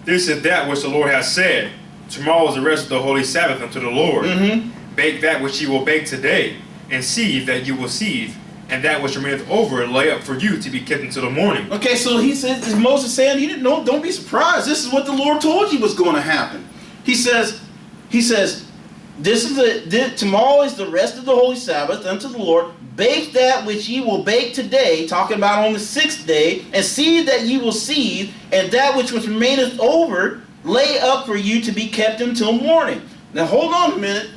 Speaker 2: This is that which the Lord hath said. Tomorrow is the rest of the holy Sabbath unto the Lord. Mm-hmm. Bake that which ye will bake today, and sieve that you will sieve, and that which remaineth over lay up for you to be kept until the morning. Okay, so he says, is Moses saying, you didn't know, don't be surprised. This is what the Lord told you was going to happen. He says, tomorrow is the rest of the holy Sabbath unto the Lord. Bake that which ye will bake today, talking about on the 6th day, and sieve that ye will sieve, and that which remaineth over
Speaker 1: lay up for you to be kept until morning. Now hold on a minute.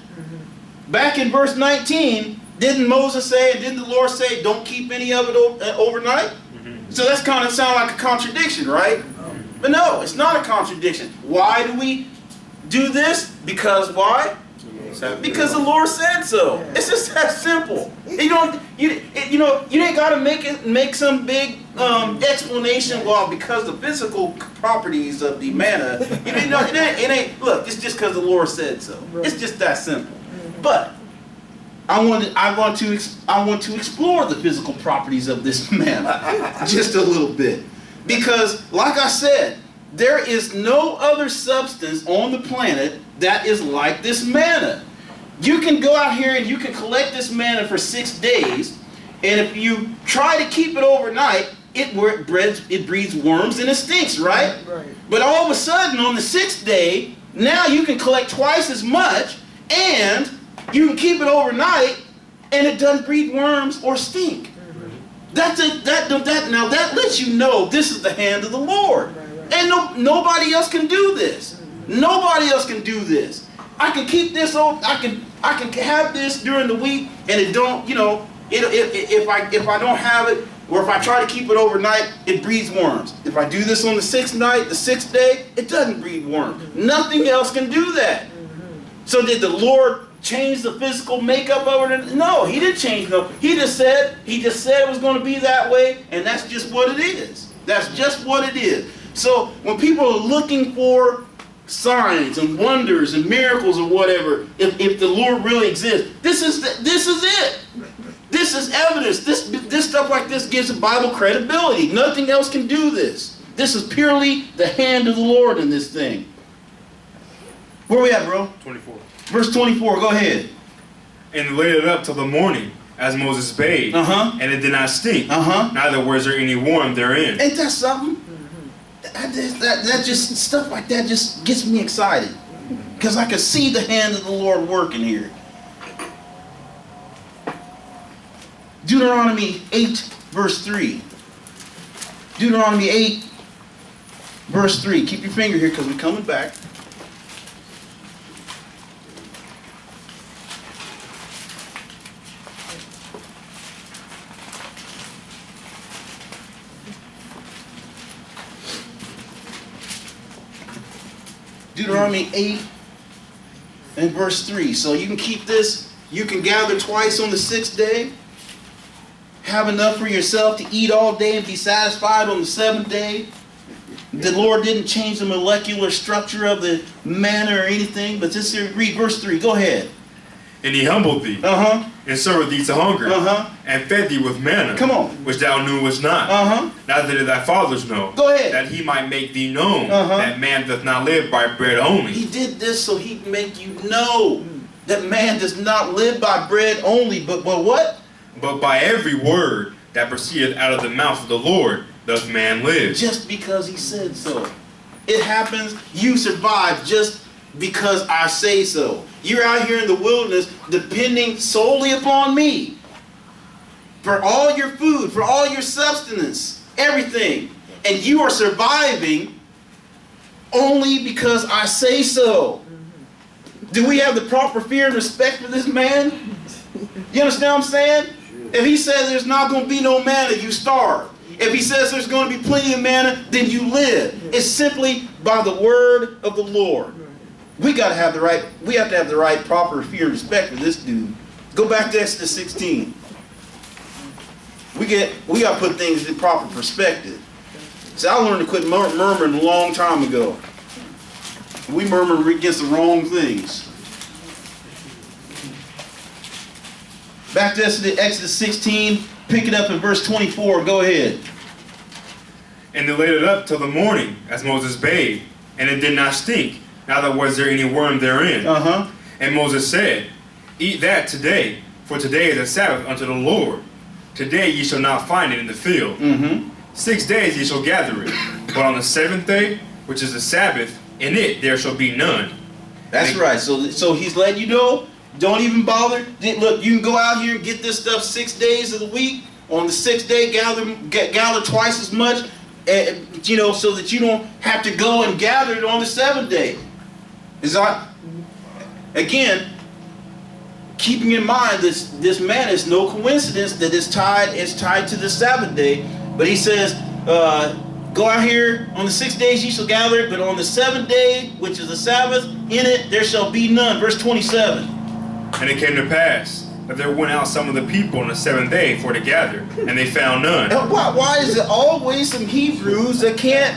Speaker 1: Back in verse 19, didn't Moses say, and didn't the Lord say, don't keep any of it overnight? So that's kind of sound like a contradiction, right? But no, it's not a contradiction. Why do we do this? Because why? Because the Lord said so. It's just that simple. You ain't got to make some big explanation. Well, because the physical properties of the manna. It ain't. Look, it's just because the Lord said so. It's just that simple. But I want to explore the physical properties of this manna just a little bit, because, like I said, there is no other substance on the planet that is like this manna. You can go out here and you can collect this manna for 6 days, and if you try to keep it overnight, it breeds worms and it stinks, right?
Speaker 6: Right.
Speaker 1: But all of a sudden, on the 6th day, now you can collect twice as much, and you can keep it overnight, and it doesn't breed worms or stink. Now that lets you know this is the hand of the Lord. And nobody else can do this. Nobody else can do this. I can keep this on. I can have this during the week, and it don't. If I don't have it, or if I try to keep it overnight, it breeds worms. If I do this on the 6th day, it doesn't breed worms. Nothing else can do that. So did the Lord change the physical makeup of it? No, He didn't change it. He just said it was going to be that way, and that's just what it is. That's just what it is. So when people are looking for signs and wonders and miracles or whatever, if the Lord really exists, this is it. This is evidence. This stuff like this gives the Bible credibility. Nothing else can do this. This is purely the hand of the Lord in this thing. Where we at, bro?
Speaker 2: 24.
Speaker 1: Verse 24, go ahead.
Speaker 2: And laid it up till the morning, as Moses bade, and it did not stink, neither was there any worm therein.
Speaker 1: Ain't that something? That just, stuff like that just gets me excited. Because I can see the hand of the Lord working here. Deuteronomy 8, verse 3. Deuteronomy 8, verse 3. Keep your finger here because we're coming back. Deuteronomy 8 and verse 3. So you can keep this. You can gather twice on the 6th day. Have enough for yourself to eat all day and be satisfied on the 7th day. The Lord didn't change the molecular structure of the manna or anything. But just read verse 3. Go ahead.
Speaker 2: And He humbled thee, and served thee to hunger, and fed thee with manna,
Speaker 1: Come on.
Speaker 2: which thou knewest not, neither did thy fathers know,
Speaker 1: Go ahead.
Speaker 2: that He might make thee known that man doth not live by bread only.
Speaker 1: He did this so He'd make you know that man does not live by bread only, but what?
Speaker 2: But by every word that proceedeth out of the mouth of the Lord doth man live.
Speaker 1: Just because He said so. It happens. You survive just because I say so. You're out here in the wilderness depending solely upon me for all your food, for all your sustenance, everything. And you are surviving only because I say so. Do we have the proper fear and respect for this man? You understand what I'm saying? If He says there's not going to be no manna, you starve. If He says there's going to be plenty of manna, then you live. It's simply by the word of the Lord. We have to have the right proper fear and respect for this dude. Go back to Exodus 16. We got to put things in proper perspective. See, I learned to quit murmuring a long time ago. We murmur against the wrong things. Back to Exodus 16, pick it up in verse 24. Go ahead.
Speaker 2: And they laid it up till the morning, as Moses bade, and it did not stink, neither was there any worm therein. And Moses said, Eat that today, for today is a Sabbath unto the Lord. Today ye shall not find it in the field. 6 days ye shall gather it, but on the 7th day, which is the Sabbath, in it there shall be none.
Speaker 1: That's right. So He's letting you know, don't even bother. Look, you can go out here and get this stuff 6 days of the week. On the 6th day, gather twice as much. so that you don't have to go and gather it on the seventh day. It's not, again, keeping in mind this man is no coincidence that it's tied to the Sabbath day. But he says, go out here on the 6 days ye shall gather it, but on the seventh day, which is the Sabbath, in it there shall be none. Verse 27.
Speaker 2: And it came to pass that there went out some of the people on the seventh day for to gather, and they found none.
Speaker 1: And why is it always some Hebrews that can't?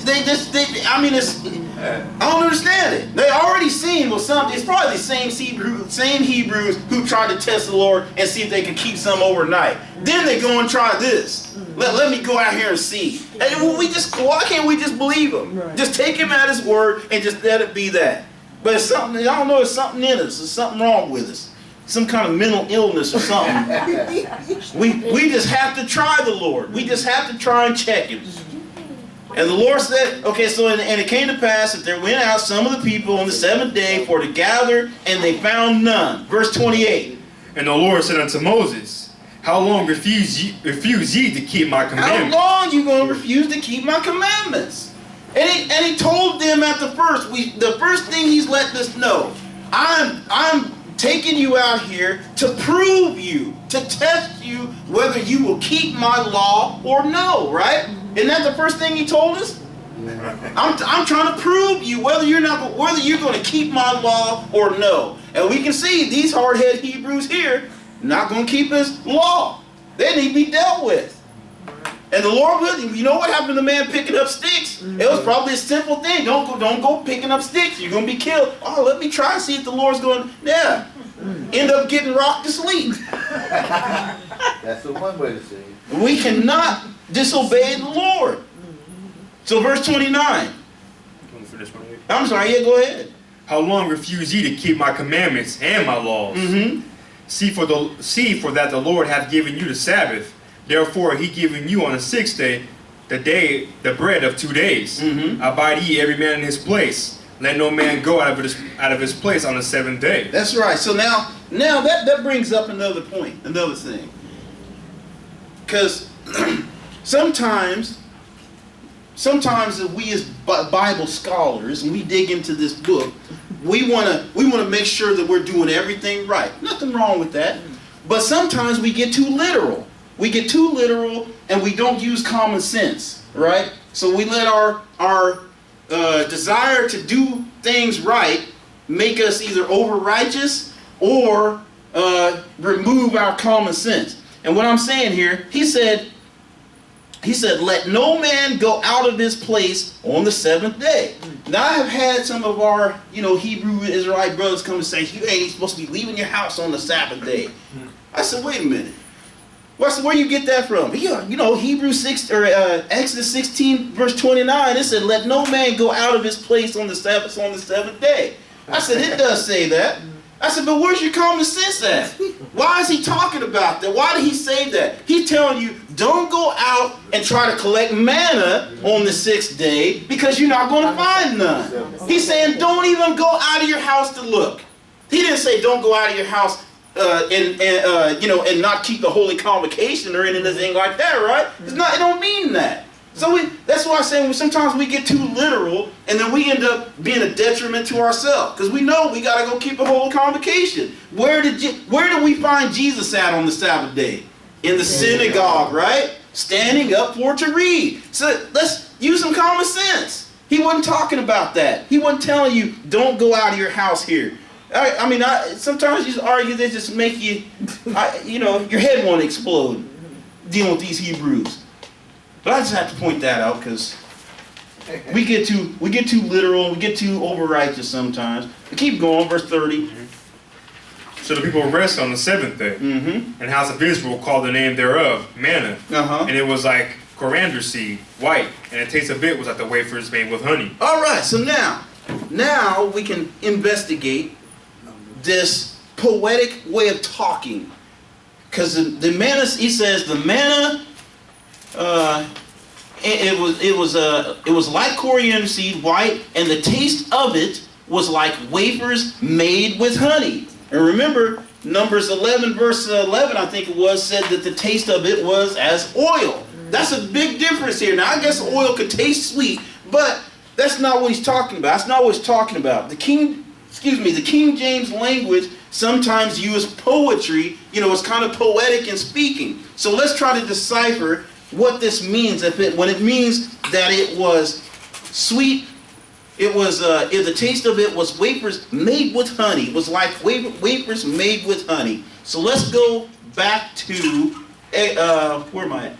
Speaker 1: I don't understand it. They already seen it's probably the same Hebrews who tried to test the Lord and see if they could keep some overnight. Then they go and try this. Let me go out here and see. And why can't we just believe him?
Speaker 6: Right.
Speaker 1: Just take him at his word and just let it be that. But it's something, I don't know, it's something in us. There's something wrong with us. Some kind of mental illness or something. We just have to try the Lord. We just have to try and check him. And the Lord said, okay, so and it came to pass that there went out some of the people on the seventh day for to gather, and they found none. Verse 28.
Speaker 2: And the Lord said unto Moses, how long refuse ye to keep my commandments?
Speaker 1: How long you going to refuse to keep my commandments? And he told them at the first thing he's letting us know, I'm taking you out here to prove you, to test you whether you will keep my law or no, right? Isn't that the first thing he told us? I'm trying to prove you whether you're going to keep my law or no. And we can see these hard-headed Hebrews here not going to keep his law. They need to be dealt with. And the Lord will. You know what happened to the man picking up sticks? It was probably a simple thing. Don't go picking up sticks. You're going to be killed. Oh, let me try and see if the Lord's going to, end up getting rocked to sleep.
Speaker 4: That's the one way to say it.
Speaker 1: We cannot disobey the Lord. So verse 29. I'm sorry, yeah, go ahead.
Speaker 2: How long refuse ye to keep my commandments and my laws?
Speaker 1: Mm-hmm.
Speaker 2: See for that the Lord hath given you the Sabbath. Therefore he given you on the sixth day the bread of 2 days.
Speaker 1: Mm-hmm.
Speaker 2: Abide ye every man in his place. Let no man go out of his place on the seventh day.
Speaker 1: That's right. So now that brings up another point, another thing. Because sometimes we as Bible scholars, and we dig into this book, we want to make sure that we're doing everything right. Nothing wrong with that. But sometimes we get too literal. We get too literal and we don't use common sense, right? So we let our desire to do things right make us either over-righteous or remove our common sense. And what I'm saying here, he said, let no man go out of his place on the seventh day. Now I have had some of our, Hebrew Israelite brothers come and say, you ain't supposed to be leaving your house on the Sabbath day. I said, wait a minute. Well, so where you get that from? Hebrews 6 or Exodus 16 verse 29. It said, "Let no man go out of his place on the Sabbath on the seventh day." I said, it does say that. I said, but where's your common sense at? Why is he talking about that? Why did he say that? He's telling you, don't go out and try to collect manna on the sixth day because you're not going to find none. He's saying, don't even go out of your house to look. He didn't say, don't go out of your house and not keep the holy convocation or anything like that, right? It don't mean that. So that's why I say sometimes we get too literal and then we end up being a detriment to ourselves because we know we got to go keep a holy convocation. Where did we find Jesus at on the Sabbath day? In the synagogue, right? Standing up for to read. So let's use some common sense. He wasn't talking about that. He wasn't telling you don't go out of your house here. Sometimes you argue that just make you, your head want to explode dealing with these Hebrews. But I just have to point that out because we get too literal, we get too over-righteous sometimes. But keep going, verse 30.
Speaker 2: So the people rest on the seventh day.
Speaker 1: Mm-hmm.
Speaker 2: And the house of Israel called the name thereof manna.
Speaker 1: Uh-huh.
Speaker 2: And it was like coriander seed, white, and the taste of it was like the wafers made with honey.
Speaker 1: All right, so now we can investigate this poetic way of talking. Because the manna, he says, the manna, it was like coriander seed, white, and the taste of it was like wafers made with honey. And remember, Numbers 11, verse 11, I think it was, said that the taste of it was as oil. That's a big difference here. Now, I guess oil could taste sweet, but that's not what he's talking about. That's not what he's talking about. The King James language sometimes use poetry. It's kind of poetic in speaking. So let's try to decipher what this means. When it means that it was sweet, it was the taste of it was wafers made with honey. It was like wafers made with honey. So let's go back to where am I at?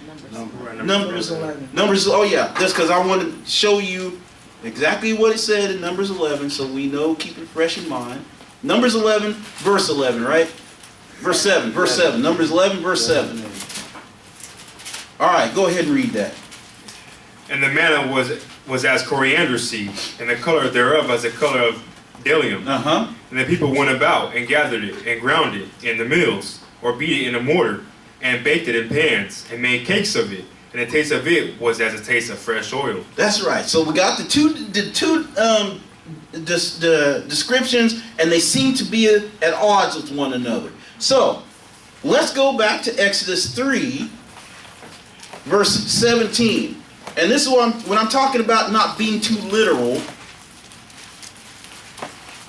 Speaker 1: Numbers
Speaker 6: 11.
Speaker 1: Oh yeah, that's because I want to show you exactly what it said in Numbers 11, so we know, keep it fresh in mind. Numbers 11, verse 11, right? Verse 7, Numbers 11, verse 7. All right, go ahead and read that.
Speaker 2: And the manna was as coriander seed, and the color thereof as the color of bdellium.
Speaker 1: Uh-huh.
Speaker 2: And the people went about and gathered it and ground it in the mills, or beat it in a mortar, and baked it in pans, and made cakes of it. And the taste of it was as a taste of fresh oil.
Speaker 1: That's right. So we got the two descriptions, and they seem to be at odds with one another. So let's go back to Exodus 3, verse 17. And this is when I'm talking about not being too literal.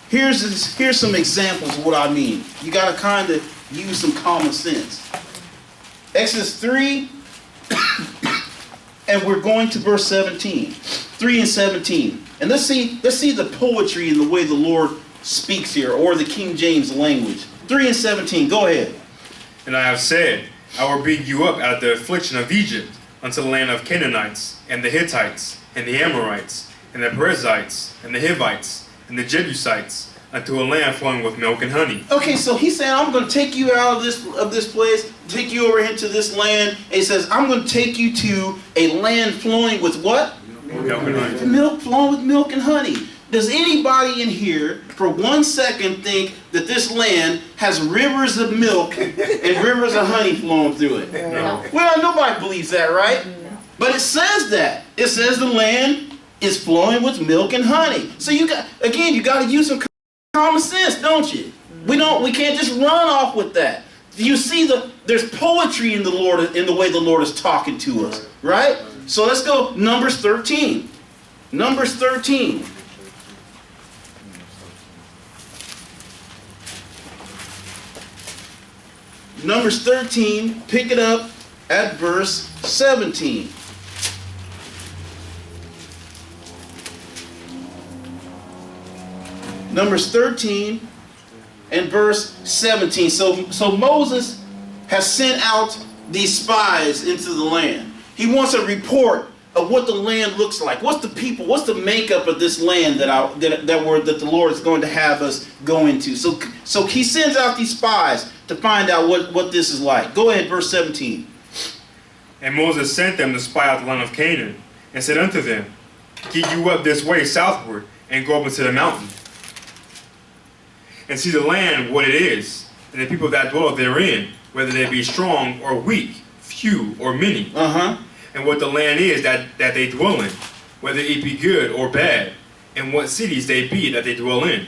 Speaker 1: Here's some examples of what I mean. You got to kind of use some common sense. Exodus 3, and we're going to verse 17. 3 and 17. And let's see the poetry in the way the Lord speaks here, or the King James language. 3 and 17, go ahead.
Speaker 2: And I have said, I will bring you up out of the affliction of Egypt, unto the land of Canaanites, and the Hittites, and the Amorites, and the Perizzites, and the Hivites, and the Jebusites, unto a land flowing with milk and honey.
Speaker 1: Okay, so he's saying, I'm going to take you out of this place, take you over into this land. And he says, I'm going to take you to a land flowing with what?
Speaker 2: Milk and honey.
Speaker 1: Milk, flowing with milk and honey. Does anybody in here, for 1 second, think that this land has rivers of milk and rivers of honey flowing through it?
Speaker 2: No.
Speaker 1: Well, nobody believes that, right? But it says that. It says the land is flowing with milk and honey. So you got to use some common sense, don't you? We can't just run off with that. You see there's poetry in the Lord, in the way the Lord is talking to us, right? So let's go Numbers 13. Numbers 13. Numbers 13, pick it up at verse 17. Numbers 13 and verse 17. So Moses has sent out these spies into the land. He wants a report of what the land looks like. What's the people? What's the makeup of this land that the Lord is going to have us go into? So he sends out these spies to find out what this is like. Go ahead, verse 17.
Speaker 2: And Moses sent them to spy out the land of Canaan, and said unto them, Get you up this way southward, and go up into the mountain, and see the land what it is, and the people that dwell therein, whether they be strong or weak, few or many, and what the land is that they dwell in, whether it be good or bad, and what cities they be that they dwell in,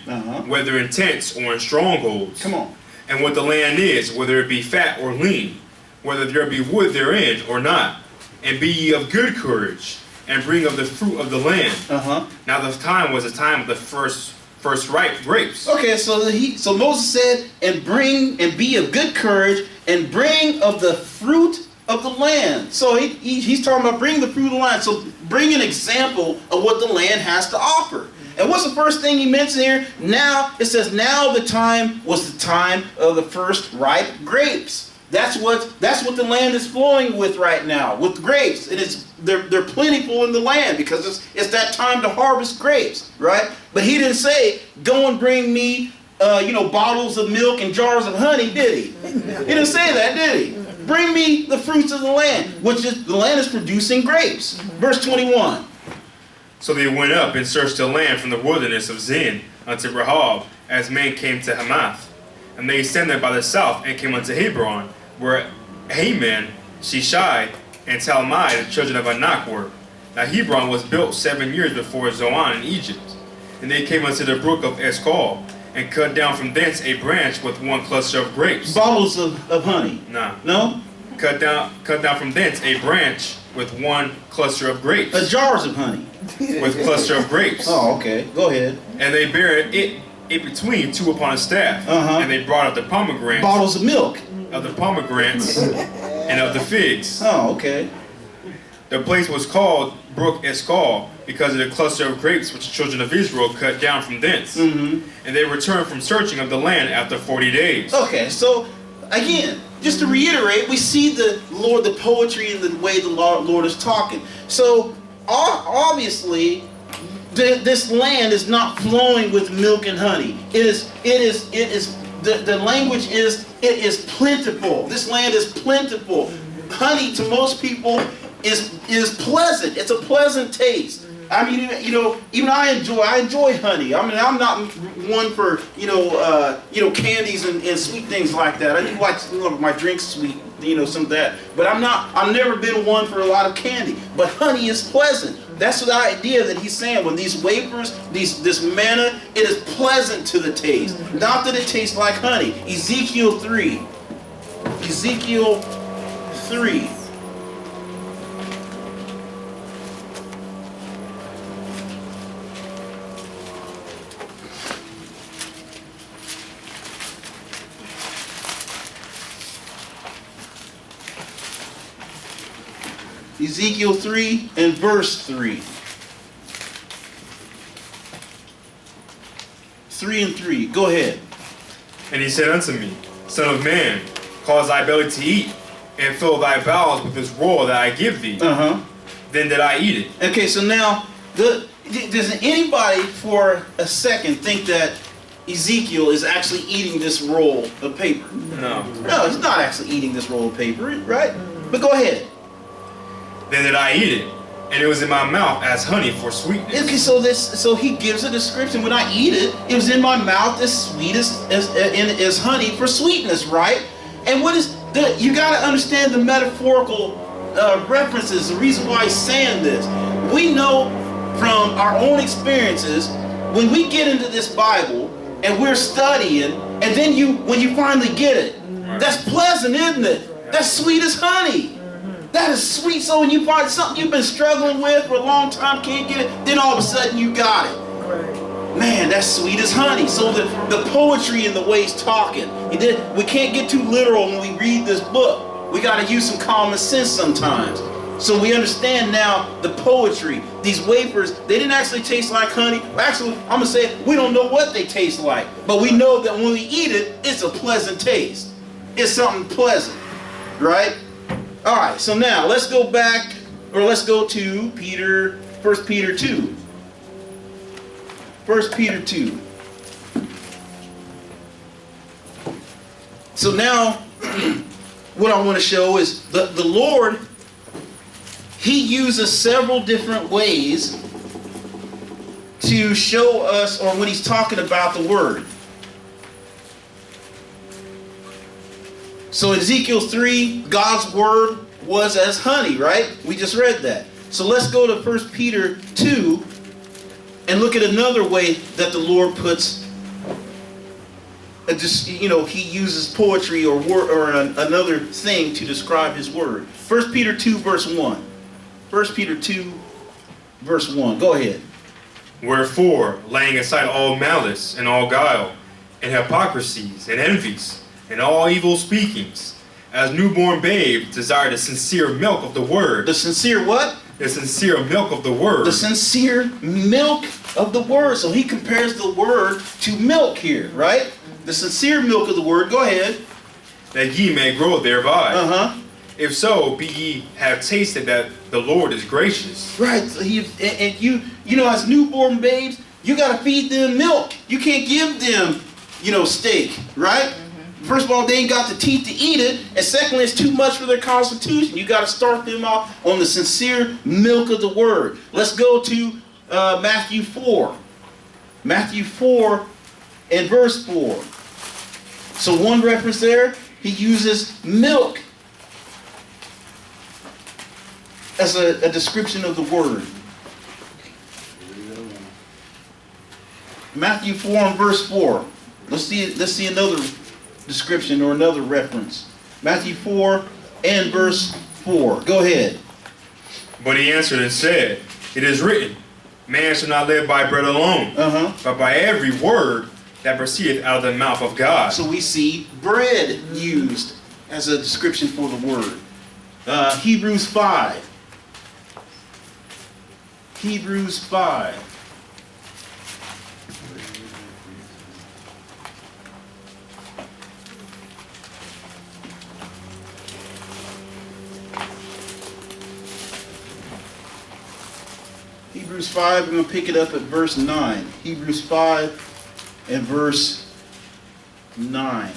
Speaker 2: whether in tents or in strongholds.
Speaker 1: Come on.
Speaker 2: And what the land is, whether it be fat or lean, whether there be wood therein or not, and be ye of good courage, and bring of the fruit of the land. Now the time was the time of the first ripe grapes.
Speaker 1: Okay, so Moses said, and be of good courage, and bring of the fruit of the land. So he's talking about bring the fruit of the land. So bring an example of what the land has to offer. And what's the first thing he mentioned here? Now, it says, now the time was the time of the first ripe grapes. That's what the land is flowing with right now, with grapes. They're plentiful in the land because it's that time to harvest grapes, right? But he didn't say, go and bring me bottles of milk and jars of honey, did he? He didn't say that, did he? Bring me the fruits of the land, the land is producing grapes. Verse 21.
Speaker 2: So they went up and searched the land from the wilderness of Zin unto Rehob, as men came to Hamath. And they ascended by the south and came unto Hebron, where Haman, Shishai, and Talmai, the children of Anak, were. Now Hebron was built 7 years before Zoan in Egypt. And they came unto the brook of Eshcol, and cut down from thence a branch with one cluster of grapes.
Speaker 1: Bottles of honey.
Speaker 2: Nah.
Speaker 1: No?
Speaker 2: Cut down from thence a branch with one cluster of grapes.
Speaker 1: Jars of honey.
Speaker 2: With cluster of grapes.
Speaker 1: Oh, okay. Go ahead.
Speaker 2: And they bare it between two upon a staff.
Speaker 1: Uh-huh.
Speaker 2: And they brought up the pomegranates
Speaker 1: Bottles of milk.
Speaker 2: of the pomegranates and of the figs.
Speaker 1: Oh, okay.
Speaker 2: The place was called Brook Escol because of the cluster of grapes which the children of Israel cut down from thence.
Speaker 1: Mm-hmm.
Speaker 2: And they returned from searching of the land after 40 days.
Speaker 1: Okay, so again, just to reiterate, we see the Lord, the poetry and the way the Lord is talking. So obviously, this land is not flowing with milk and honey. The language is, it is plentiful. This land is plentiful. Honey to most people is pleasant. It's a pleasant taste. I mean, even I enjoy honey. I mean, I'm not one for candies and sweet things like that. I do like my drinks sweet, some of that. But I've never been one for a lot of candy. But honey is pleasant. That's the idea that he's saying. When these wafers, this manna, it is pleasant to the taste. Not that it tastes like honey. Ezekiel 3. Ezekiel 3. Ezekiel 3 and verse 3. 3 and 3. Go ahead.
Speaker 2: And he said unto me, Son of man, cause thy belly to eat, and fill thy bowels with this roll that I give thee.
Speaker 1: Uh-huh.
Speaker 2: Then did I eat it.
Speaker 1: Okay, so now, does anybody for a second think that Ezekiel is actually eating this roll of paper?
Speaker 2: No.
Speaker 1: No, he's not actually eating this roll of paper, right? But go ahead.
Speaker 2: Then did I eat it, and it was in my mouth as honey for sweetness.
Speaker 1: Okay, so he gives a description. When I eat it, it was in my mouth as sweet as honey for sweetness, right? And you got to understand the metaphorical references. The reason why he's saying this, we know from our own experiences when we get into this Bible and we're studying, and then when you finally get it, that's pleasant, isn't it? That's sweet as honey. That is sweet. So when you find something you've been struggling with for a long time, can't get it, then all of a sudden you got it. Man, that's sweet as honey. So the poetry and the way he's talking, we can't get too literal when we read this book. We got to use some common sense sometimes. So we understand now the poetry. These wafers, they didn't actually taste like honey. Actually, I'm going to say we don't know what they taste like. But we know that when we eat it, it's a pleasant taste. It's something pleasant, right? All right, so now let's go back, or let's go to 1 Peter 2. 1 Peter 2. So now, what I want to show is the Lord, He uses several different ways to show us, or when He's talking about the Word. So in Ezekiel 3, God's Word was as honey, right? We just read that. So let's go to 1 Peter 2 and look at another way that the Lord puts, He uses poetry or another thing to describe His Word. 1 Peter 2 verse 1. 1 Peter 2 verse 1. Go ahead.
Speaker 2: Wherefore, laying aside all malice and all guile, and hypocrisies and envies, and all evil speakings, as newborn babes desire the sincere milk of the word.
Speaker 1: The sincere what?
Speaker 2: The sincere milk of the word.
Speaker 1: The sincere milk of the word. So he compares the word to milk here, right? The sincere milk of the word. Go ahead.
Speaker 2: That ye may grow thereby.
Speaker 1: Uh-huh.
Speaker 2: If so, be ye have tasted that the Lord is gracious.
Speaker 1: Right. So as newborn babes, you got to feed them milk. You can't give them, steak, right? First of all, they ain't got the teeth to eat it. And secondly, it's too much for their constitution. You got to start them off on the sincere milk of the word. Let's go to Matthew 4. Matthew 4 and verse 4. So one reference there, he uses milk as a description of the word. Matthew 4 and verse 4. Let's see another description or another reference. Matthew 4 and verse 4. Go ahead.
Speaker 2: But he answered and said, It is written, Man shall not live by bread alone, but by every word that proceedeth out of the mouth of God.
Speaker 1: So we see bread used as a description for the word. Hebrews 5. Hebrews 5. Hebrews 5, we're going to pick it up at verse 9. Hebrews 5 and verse 9.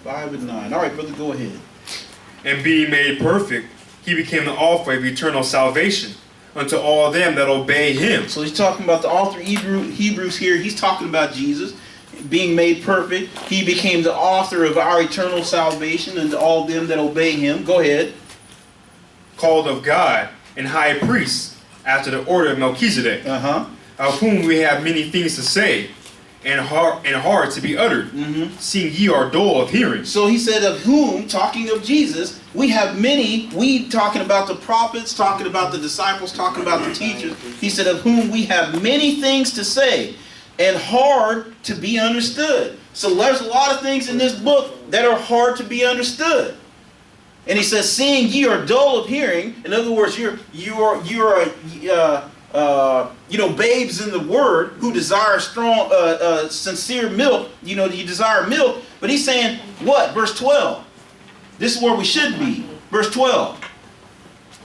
Speaker 1: Five and 9. All right, brother, go ahead.
Speaker 2: And being made perfect, he became the author of eternal salvation unto all them that obey him.
Speaker 1: So he's talking about the author of Hebrews here. He's talking about Jesus being made perfect. He became the author of our eternal salvation unto all them that obey him. Go ahead.
Speaker 2: Called of God and high priest after the order of Melchizedek, of whom we have many things to say and hard to be uttered, seeing ye are dull of hearing.
Speaker 1: So he said, of whom, talking of Jesus, we have many, we talking about the prophets, talking about the disciples, talking about the teachers. He said, of whom we have many things to say and hard to be understood. So there's a lot of things in this book that are hard to be understood. And he says, seeing ye are dull of hearing, in other words, you're babes in the word who desire strong, sincere milk. You desire milk. But he's saying, what? Verse 12. This is where we should be. Verse 12.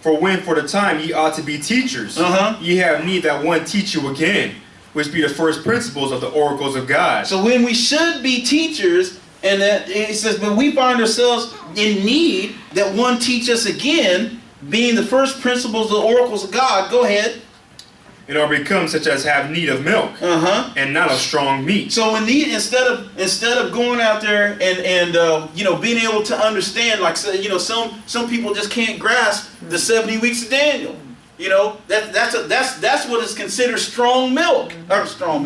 Speaker 2: For when for the time ye ought to be teachers, ye have need that one teach you again, which be the first principles of the oracles of God.
Speaker 1: So when we should be teachers, and that he says, but we find ourselves in need that one teach us again, being the first principles of the oracles of God. Go ahead.
Speaker 2: And are become such as have need of milk, and not of strong meat.
Speaker 1: So instead of going out there and being able to understand, like some people just can't grasp the 70 weeks of Daniel. That's what is considered strong milk, or strong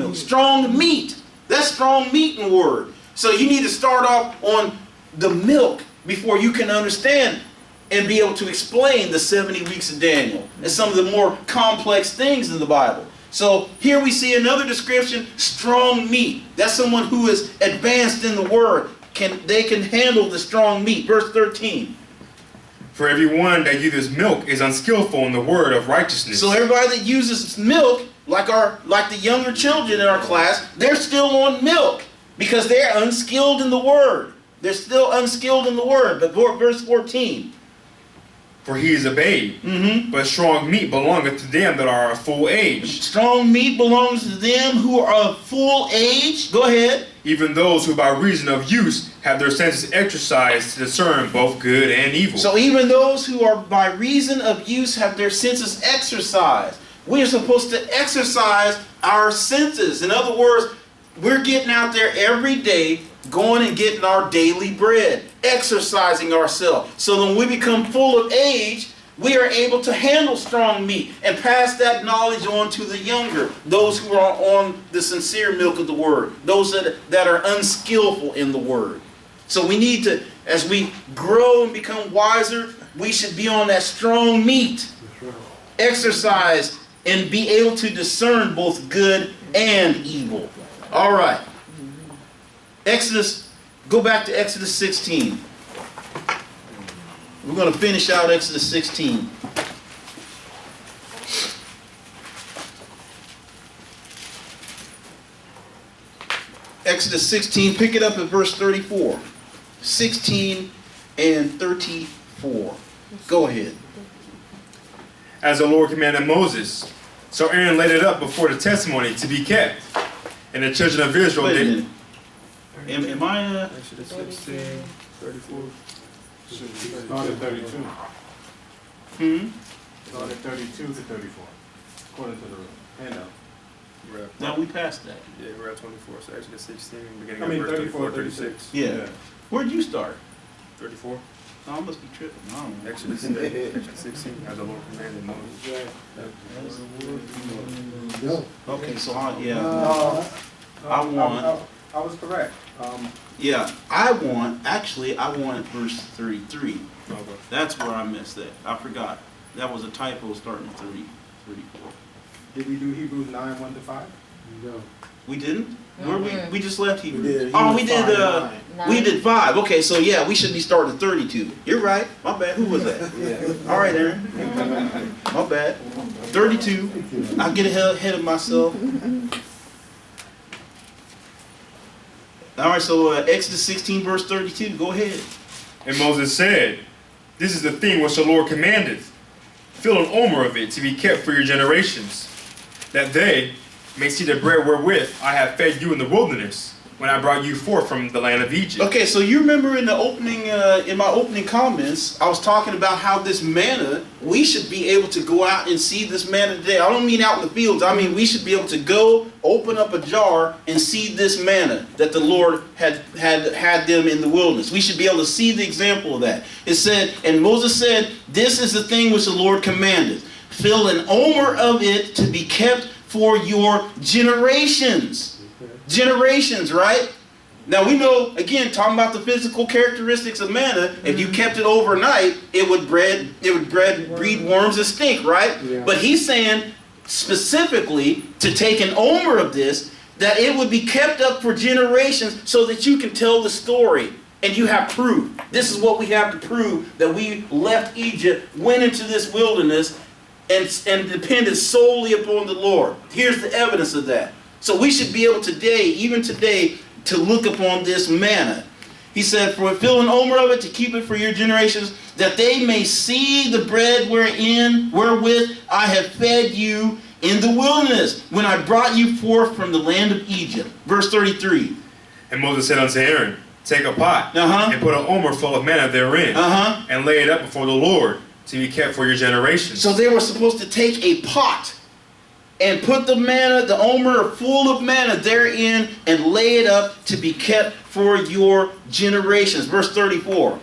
Speaker 1: meat. That's strong meat in the word. So you need to start off on the milk before you can understand and be able to explain the 70 weeks of Daniel and some of the more complex things in the Bible. So here we see another description, strong meat. That's someone who is advanced in the word. They can handle the strong meat. Verse 13.
Speaker 2: For everyone that uses milk is unskillful in the word of righteousness.
Speaker 1: So everybody that uses milk, like the younger children in our class, they're still on milk because they're unskilled in the word. They're still unskilled in the word. But verse 14.
Speaker 2: For he is a babe, but strong meat belongeth to them that are of full age.
Speaker 1: Strong meat belongs to them who are of full age. Go ahead.
Speaker 2: Even those who by reason of use have their senses exercised to discern both good and evil.
Speaker 1: So even those who are by reason of use have their senses exercised. We are supposed to exercise our senses. In other words, we're getting out there every day, going and getting our daily bread, exercising ourselves. So when we become full of age, we are able to handle strong meat and pass that knowledge on to the younger, those who are on the sincere milk of the word, those that are unskillful in the word. So we need to, as we grow and become wiser, we should be on that strong meat, exercise, and be able to discern both good and evil. All right. Go back to Exodus 16. We're going to finish out Exodus 16. Exodus 16, pick it up at verse 34. 16 and 34. Go ahead.
Speaker 2: As the Lord commanded Moses, so Aaron laid it up before the testimony to be kept. And the children of Israel
Speaker 1: Wait a
Speaker 2: did.
Speaker 1: minute. Am I...
Speaker 2: Exodus 16, 34.
Speaker 3: Start at 32. Start at 32 to 34. According to the handout.
Speaker 1: No, we passed that.
Speaker 2: Yeah, we're at 24. So Exodus 16, beginning
Speaker 3: I mean,
Speaker 2: of verse
Speaker 3: 34,
Speaker 2: 36.
Speaker 1: Yeah. Where'd you start?
Speaker 2: 34.
Speaker 1: Oh, I must be tripping. I don't know.
Speaker 2: Exodus 16, as the Lord commanded Moses.
Speaker 3: No.
Speaker 1: Okay, so I won.
Speaker 3: I was correct.
Speaker 1: Yeah, I want verse 33.
Speaker 2: Okay.
Speaker 1: That's where I missed that. I forgot. That was a typo starting at 34.
Speaker 3: Did we do Hebrews 9, 1 to 5?
Speaker 7: No.
Speaker 1: We didn't?
Speaker 5: No,
Speaker 1: We just left Hebrews.
Speaker 4: We did
Speaker 1: Oh, we
Speaker 4: Hebrews
Speaker 1: did
Speaker 4: 5 and
Speaker 1: we did 5. Okay, so yeah, we should be starting at 32. You're right. My bad. Who was that?
Speaker 4: Yeah.
Speaker 1: All right, Aaron. My bad. 32. I'll get ahead of myself. All right, so Exodus 16, verse 32. Go ahead.
Speaker 2: And Moses said, This is the thing which the Lord commandeth. Fill an omer of it to be kept for your generations, that they may see the bread wherewith I have fed you in the wilderness, when I brought you forth from the land of Egypt.
Speaker 1: Okay, so you remember in the opening, in my opening comments, I was talking about how this manna, we should be able to go out and see this manna today. I don't mean out in the fields. I mean we should be able to go open up a jar and see this manna that the Lord had them in the wilderness. We should be able to see the example of that. It said, and Moses said, this is the thing which the Lord commanded. Fill an omer of it to be kept for your generations. Generations, right? Now we know, again, talking about the physical characteristics of manna, if you kept it overnight, it would breed worms and stink, right?
Speaker 7: Yeah.
Speaker 1: But he's saying specifically to take an omer of this, that it would be kept up for generations so that you can tell the story and you have proof. This is what we have to prove, that we left Egypt, went into this wilderness, and depended solely upon the Lord. Here's the evidence of that. So we should be able today, even today, to look upon this manna. He said, for fill an omer of it to keep it for your generations, that they may see the bread wherewith I have fed you in the wilderness, when I brought you forth from the land of Egypt. Verse 33.
Speaker 2: And Moses said unto Aaron, Take a pot,
Speaker 1: Uh-huh.
Speaker 2: and put an omer full of manna therein,
Speaker 1: Uh-huh.
Speaker 2: and lay it up before the Lord, to be kept for your generations.
Speaker 1: So they were supposed to take a pot and put the manna, the omer full of manna therein, and lay it up to be kept for your generations. Verse 34.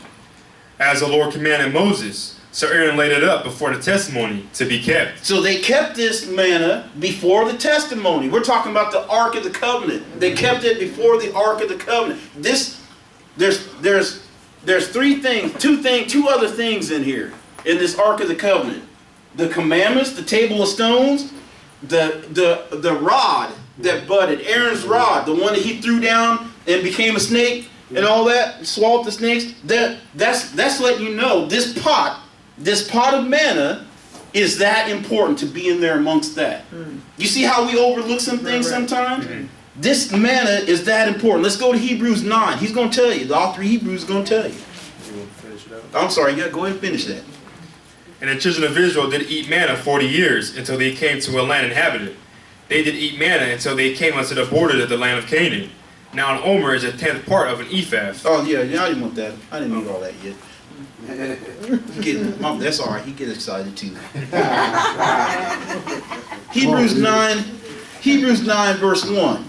Speaker 2: As the Lord commanded Moses, so Aaron laid it up before the testimony to be kept.
Speaker 1: So they kept this manna before the testimony. We're talking about the Ark of the Covenant. They kept it before the Ark of the Covenant. There's two other things in here, in this Ark of the Covenant. The commandments, the table of stones, the rod that budded, Aaron's rod, the one that he threw down and became a snake and all that, swallowed the snakes. That's letting you know this pot of manna is that important to be in there amongst that. You see how we overlook some things sometimes? This manna is that important. Let's go to Hebrews 9. He's going to tell you. The author of Hebrews is going to tell you.
Speaker 2: You want to finish it up?
Speaker 1: I'm sorry, yeah, go ahead and finish that.
Speaker 2: And the children of Israel did eat manna 40 years, until they came to a land inhabited. They did eat manna until they came unto the borders of the land of Canaan. Now an omer is a 10th part of an ephah.
Speaker 1: Oh, yeah, I didn't want that. I didn't need all that yet. That's all right. He gets excited too. Hebrews 9, verse 1.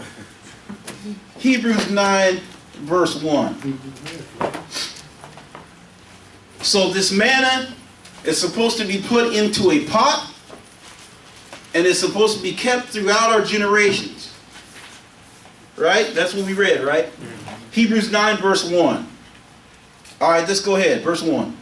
Speaker 1: Hebrews 9, verse 1. So this manna is supposed to be put into a pot, and it's supposed to be kept throughout our generations. Right? That's what we read, right? Hebrews 9, verse 1. All right, let's go ahead. Verse 1.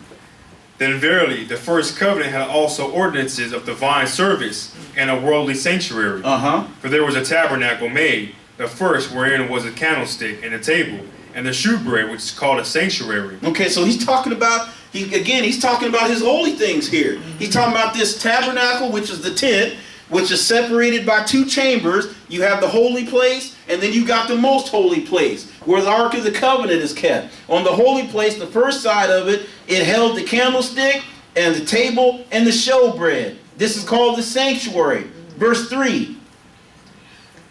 Speaker 2: Then verily, the first covenant had also ordinances of divine service and a worldly sanctuary.
Speaker 1: Uh-huh.
Speaker 2: For there was a tabernacle made, the first wherein was a candlestick and a table, and the shewbread, which is called a sanctuary.
Speaker 1: Okay, so he's talking about, he's talking about his holy things here. He's talking about this tabernacle, which is the tent, which is separated by two chambers. You have the holy place, and then you got the most holy place, where the Ark of the Covenant is kept. On the holy place, the first side of it, it held the candlestick, and the table, and the showbread. This is called the sanctuary. Verse 3.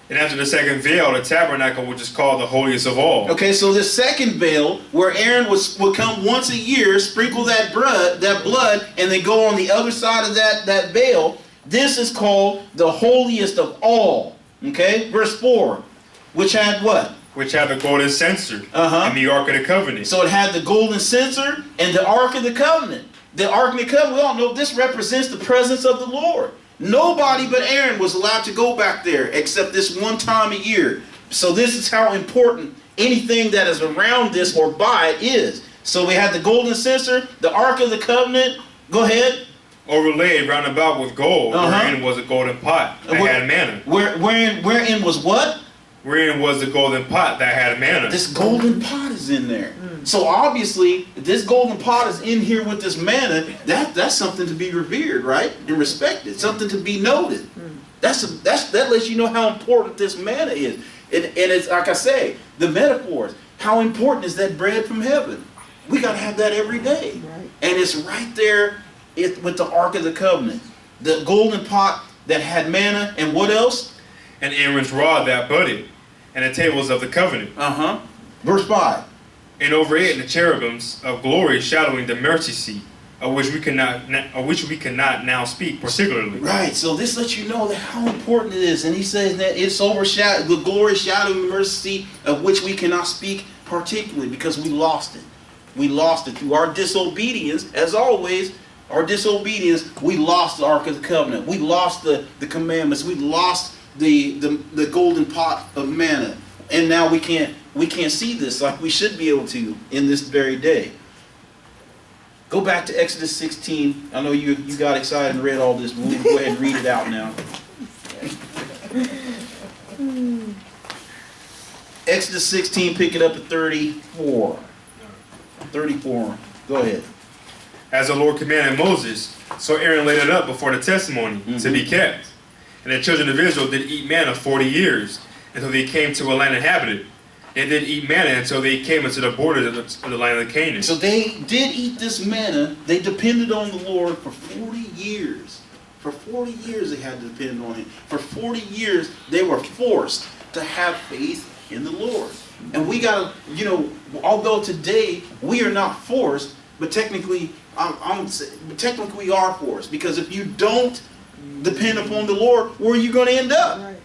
Speaker 2: And after the second veil, the tabernacle, which is called the holiest of all.
Speaker 1: Okay, so the second veil, where Aaron would come once a year, sprinkle that blood, and then go on the other side of that veil. This is called the holiest of all. Okay, verse 4, which had what?
Speaker 2: Which had the golden censer
Speaker 1: Uh-huh.
Speaker 2: and the Ark of the Covenant.
Speaker 1: So it had the golden censer and the Ark of the Covenant. The Ark of the Covenant, we all know this represents the presence of the Lord. Nobody but Aaron was allowed to go back there except this one time a year. So this is how important anything that is around this or by it is. So we had the golden censer, the Ark of the Covenant. Go ahead.
Speaker 2: Overlaid round about with gold, wherein was a golden pot that had manna.
Speaker 1: Wherein was what?
Speaker 2: Wherein was the golden pot that had manna.
Speaker 1: This golden pot is in there. So obviously, this golden pot is in here with this manna. That's something to be revered, right? And respected. Something to be noted. That lets you know how important this manna is. And it's like I say, the metaphors. How important is that bread from heaven? We got to have that every day.
Speaker 6: Right.
Speaker 1: And it's right there with the Ark of the Covenant. The golden pot that had manna, and what else?
Speaker 2: And Aaron's rod that budded, and the tables of the covenant.
Speaker 1: Verse 5.
Speaker 2: And over it the cherubims of glory shadowing the mercy seat, of which we cannot now speak particularly.
Speaker 1: Right, so this lets you know that how important it is. And he says that it's overshadowed, the glory shadowing the mercy seat, of which we cannot speak particularly, because we lost it. We lost it through our disobedience, as always. Our disobedience, we lost the Ark of the Covenant. We lost the commandments. We lost the golden pot of manna. And now we can't see this like we should be able to in this very day. Go back to Exodus 16. I know you got excited and read all this, but we'll go ahead and read it out now. Exodus 16, pick it up at 34. 34. Go ahead.
Speaker 2: As the Lord commanded Moses, so Aaron laid it up before the testimony to be kept. And the children of Israel did eat manna 40 years, until they came to a land inhabited. They did eat manna until they came into the borders of the land of Canaan.
Speaker 1: So they did eat this manna. They depended on the Lord for 40 years. For 40 years they had to depend on Him. For 40 years they were forced to have faith in the Lord. And we got to, although today we are not forced, but technically, technically we are forced. Because if you don't depend upon the Lord, where are you going to end up?
Speaker 6: Right.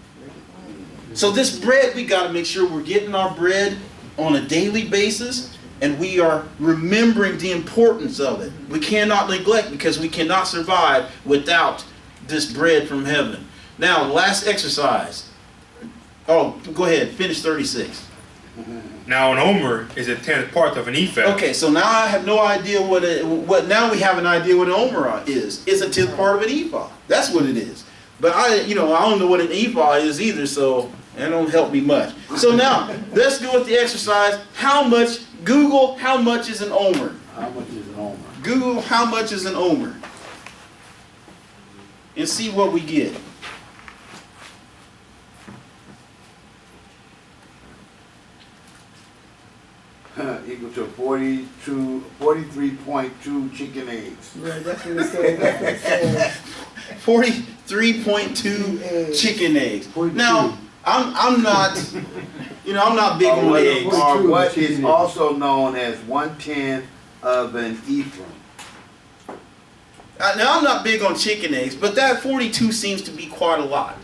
Speaker 1: So this bread, we got to make sure we're getting our bread on a daily basis, and we are remembering the importance of it. We cannot neglect, because we cannot survive without this bread from heaven. Now, last exercise. Oh, go ahead. Finish 36.
Speaker 2: Now an omer is a 10th part of an ephah.
Speaker 1: Okay, so now I have no idea now we have an idea what an omer is. It's a 10th part of an ephah. That's what it is. But I don't know what an ephah is either, so that don't help me much. So now, let's go with the exercise. Google, how much is an omer?
Speaker 4: How much is an omer?
Speaker 1: Google, how much is an omer? And see what we get.
Speaker 4: Equal to 43.2 chicken eggs.
Speaker 6: Right, that's what it says. That's what it says.
Speaker 1: 43.2 chicken eggs. Now, I'm not big on eggs.
Speaker 4: Or what is also known as 1/10 of an ephah.
Speaker 1: Now, I'm not big on chicken eggs, but that 42 seems to be quite a lot.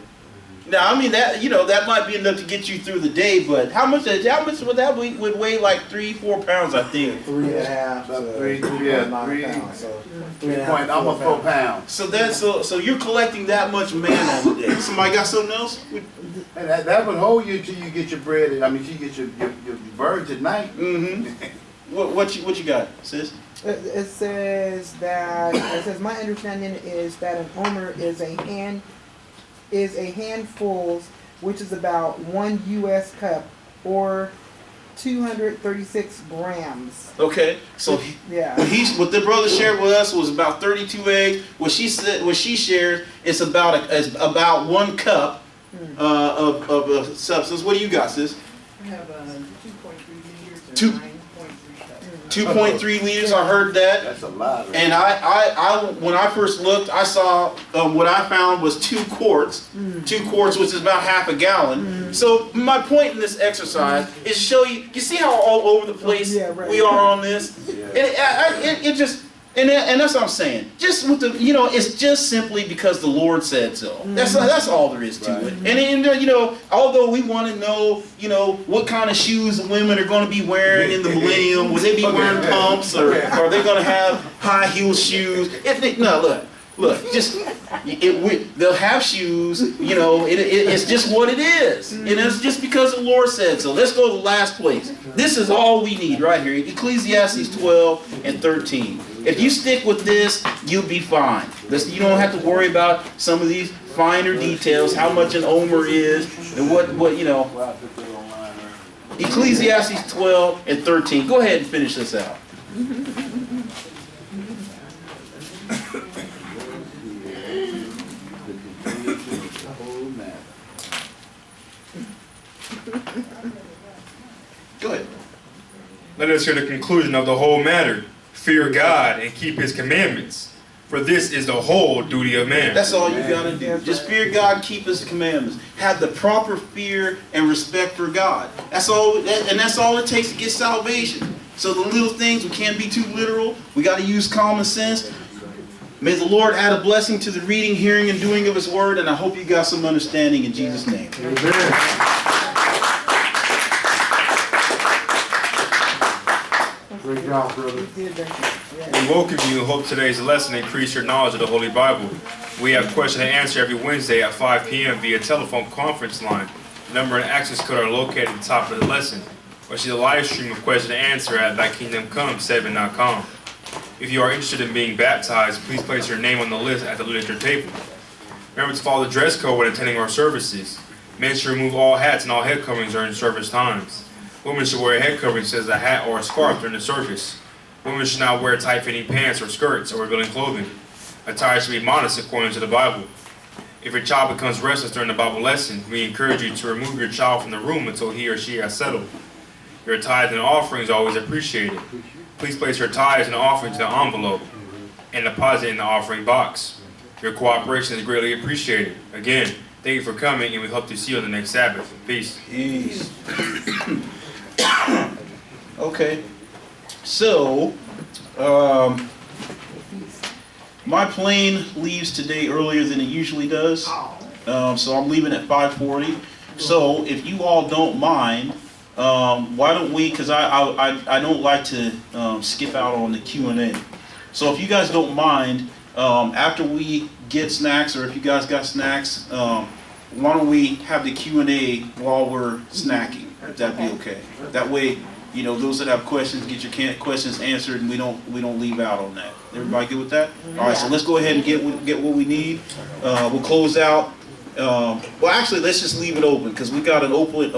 Speaker 1: Now, I mean, that might be enough to get you through the day, but how much would that would weigh? Like 3-4 pounds, I think.
Speaker 6: 3.5
Speaker 4: About
Speaker 6: to
Speaker 4: 3
Speaker 6: pounds. So 3.5 to
Speaker 4: almost 4 pounds.
Speaker 1: So you're collecting that much manna on the day. Somebody got something else?
Speaker 4: And that would hold you until you get your bread. You get your birds at night.
Speaker 1: Mm-hmm. What you got, sis?
Speaker 6: It says my understanding is that an omer is a handful, which is about 1 U.S. cup or 236 grams.
Speaker 1: Okay, so what the brother shared with us was about 32 eggs. What she shared is about 1 cup of substance. What do you got, sis?
Speaker 5: I have 2.3 liters or
Speaker 1: Two-
Speaker 5: 9.3 cups.
Speaker 1: 2.3 liters. I heard that.
Speaker 4: That's a lot. Right?
Speaker 1: And I when I first looked, I saw what I found was 2 quarts. 2 quarts, which is about half a gallon. So my point in this exercise is to show you. You see how all over the place we are on this, and it just. And that's what I'm saying. Just with it's just simply because the Lord said so. That's all there is to it. And although we want to know, what kind of shoes the women are going to be wearing in the millennium. Will they be wearing pumps or are they going to have high heel shoes? Look, Look, they'll have shoes, it's just what it is. And it's just because the Lord said so. Let's go to the last place. This is all we need right here. Ecclesiastes 12 and 13. If you stick with this, you'll be fine. You don't have to worry about some of these finer details, how much an omer is, and what. Ecclesiastes 12 and 13. Go ahead and finish this out. Go ahead.
Speaker 2: Let us hear the conclusion of the whole matter. Fear God and keep his commandments, for this is the whole duty of man.
Speaker 1: That's all you gotta do. Just fear God, keep his commandments. Have the proper fear and respect for God. That's all, and that's all it takes to get salvation. So the little things, we can't be too literal. We gotta use common sense. May the Lord add a blessing to the reading, hearing, and doing of his word, and I hope you got some understanding in Jesus' name.
Speaker 3: Great job, brother.
Speaker 2: We welcome you and hope today's lesson increase your knowledge of the Holy Bible. We have question and answer every Wednesday at 5 p.m. via telephone conference line. The number and access code are located at the top of the lesson. Or see the live stream of question and answer at ThyKingdomCome7.com. If you are interested in being baptized, please place your name on the list at the literature table. Remember to follow the dress code when attending our services. Men should remove all hats and all head coverings during service times. Women should wear a head covering such as a hat or a scarf during the service. Women should not wear tight-fitting pants or skirts or revealing clothing. Attire should be modest according to the Bible. If your child becomes restless during the Bible lesson, we encourage you to remove your child from the room until he or she has settled. Your tithes and offerings are always appreciated. Please place your tithes and offerings in the envelope and deposit in the offering box. Your cooperation is greatly appreciated. Again, thank you for coming, and we hope to see you on the next Sabbath. Peace.
Speaker 1: Peace. Okay, so my plane leaves today earlier than it usually does, so I'm leaving at 5:40. So if you all don't mind, why don't we? Because I don't like to skip out on the Q&A. So if you guys don't mind, after we get snacks, or if you guys got snacks, why don't we have the Q&A while we're snacking? If that'd be okay. That way, those that have questions get your questions answered, and we don't leave out on that. Everybody good with that? All right. So let's go ahead and get what we need. We'll close out. Well, actually, let's just leave it open because we got an open.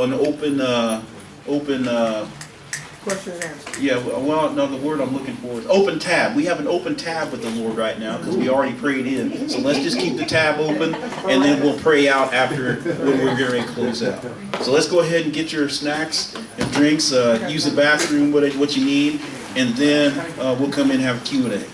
Speaker 6: Question and answer.
Speaker 1: Yeah. Well, no, the word I'm looking for is open tab. We have an open tab with the Lord right now because we already prayed in. So let's just keep the tab open, and then we'll pray out after when we're getting ready to close out. So let's go ahead and get your snacks and drinks. Use the bathroom, what you need, and then we'll come in and have a Q&A.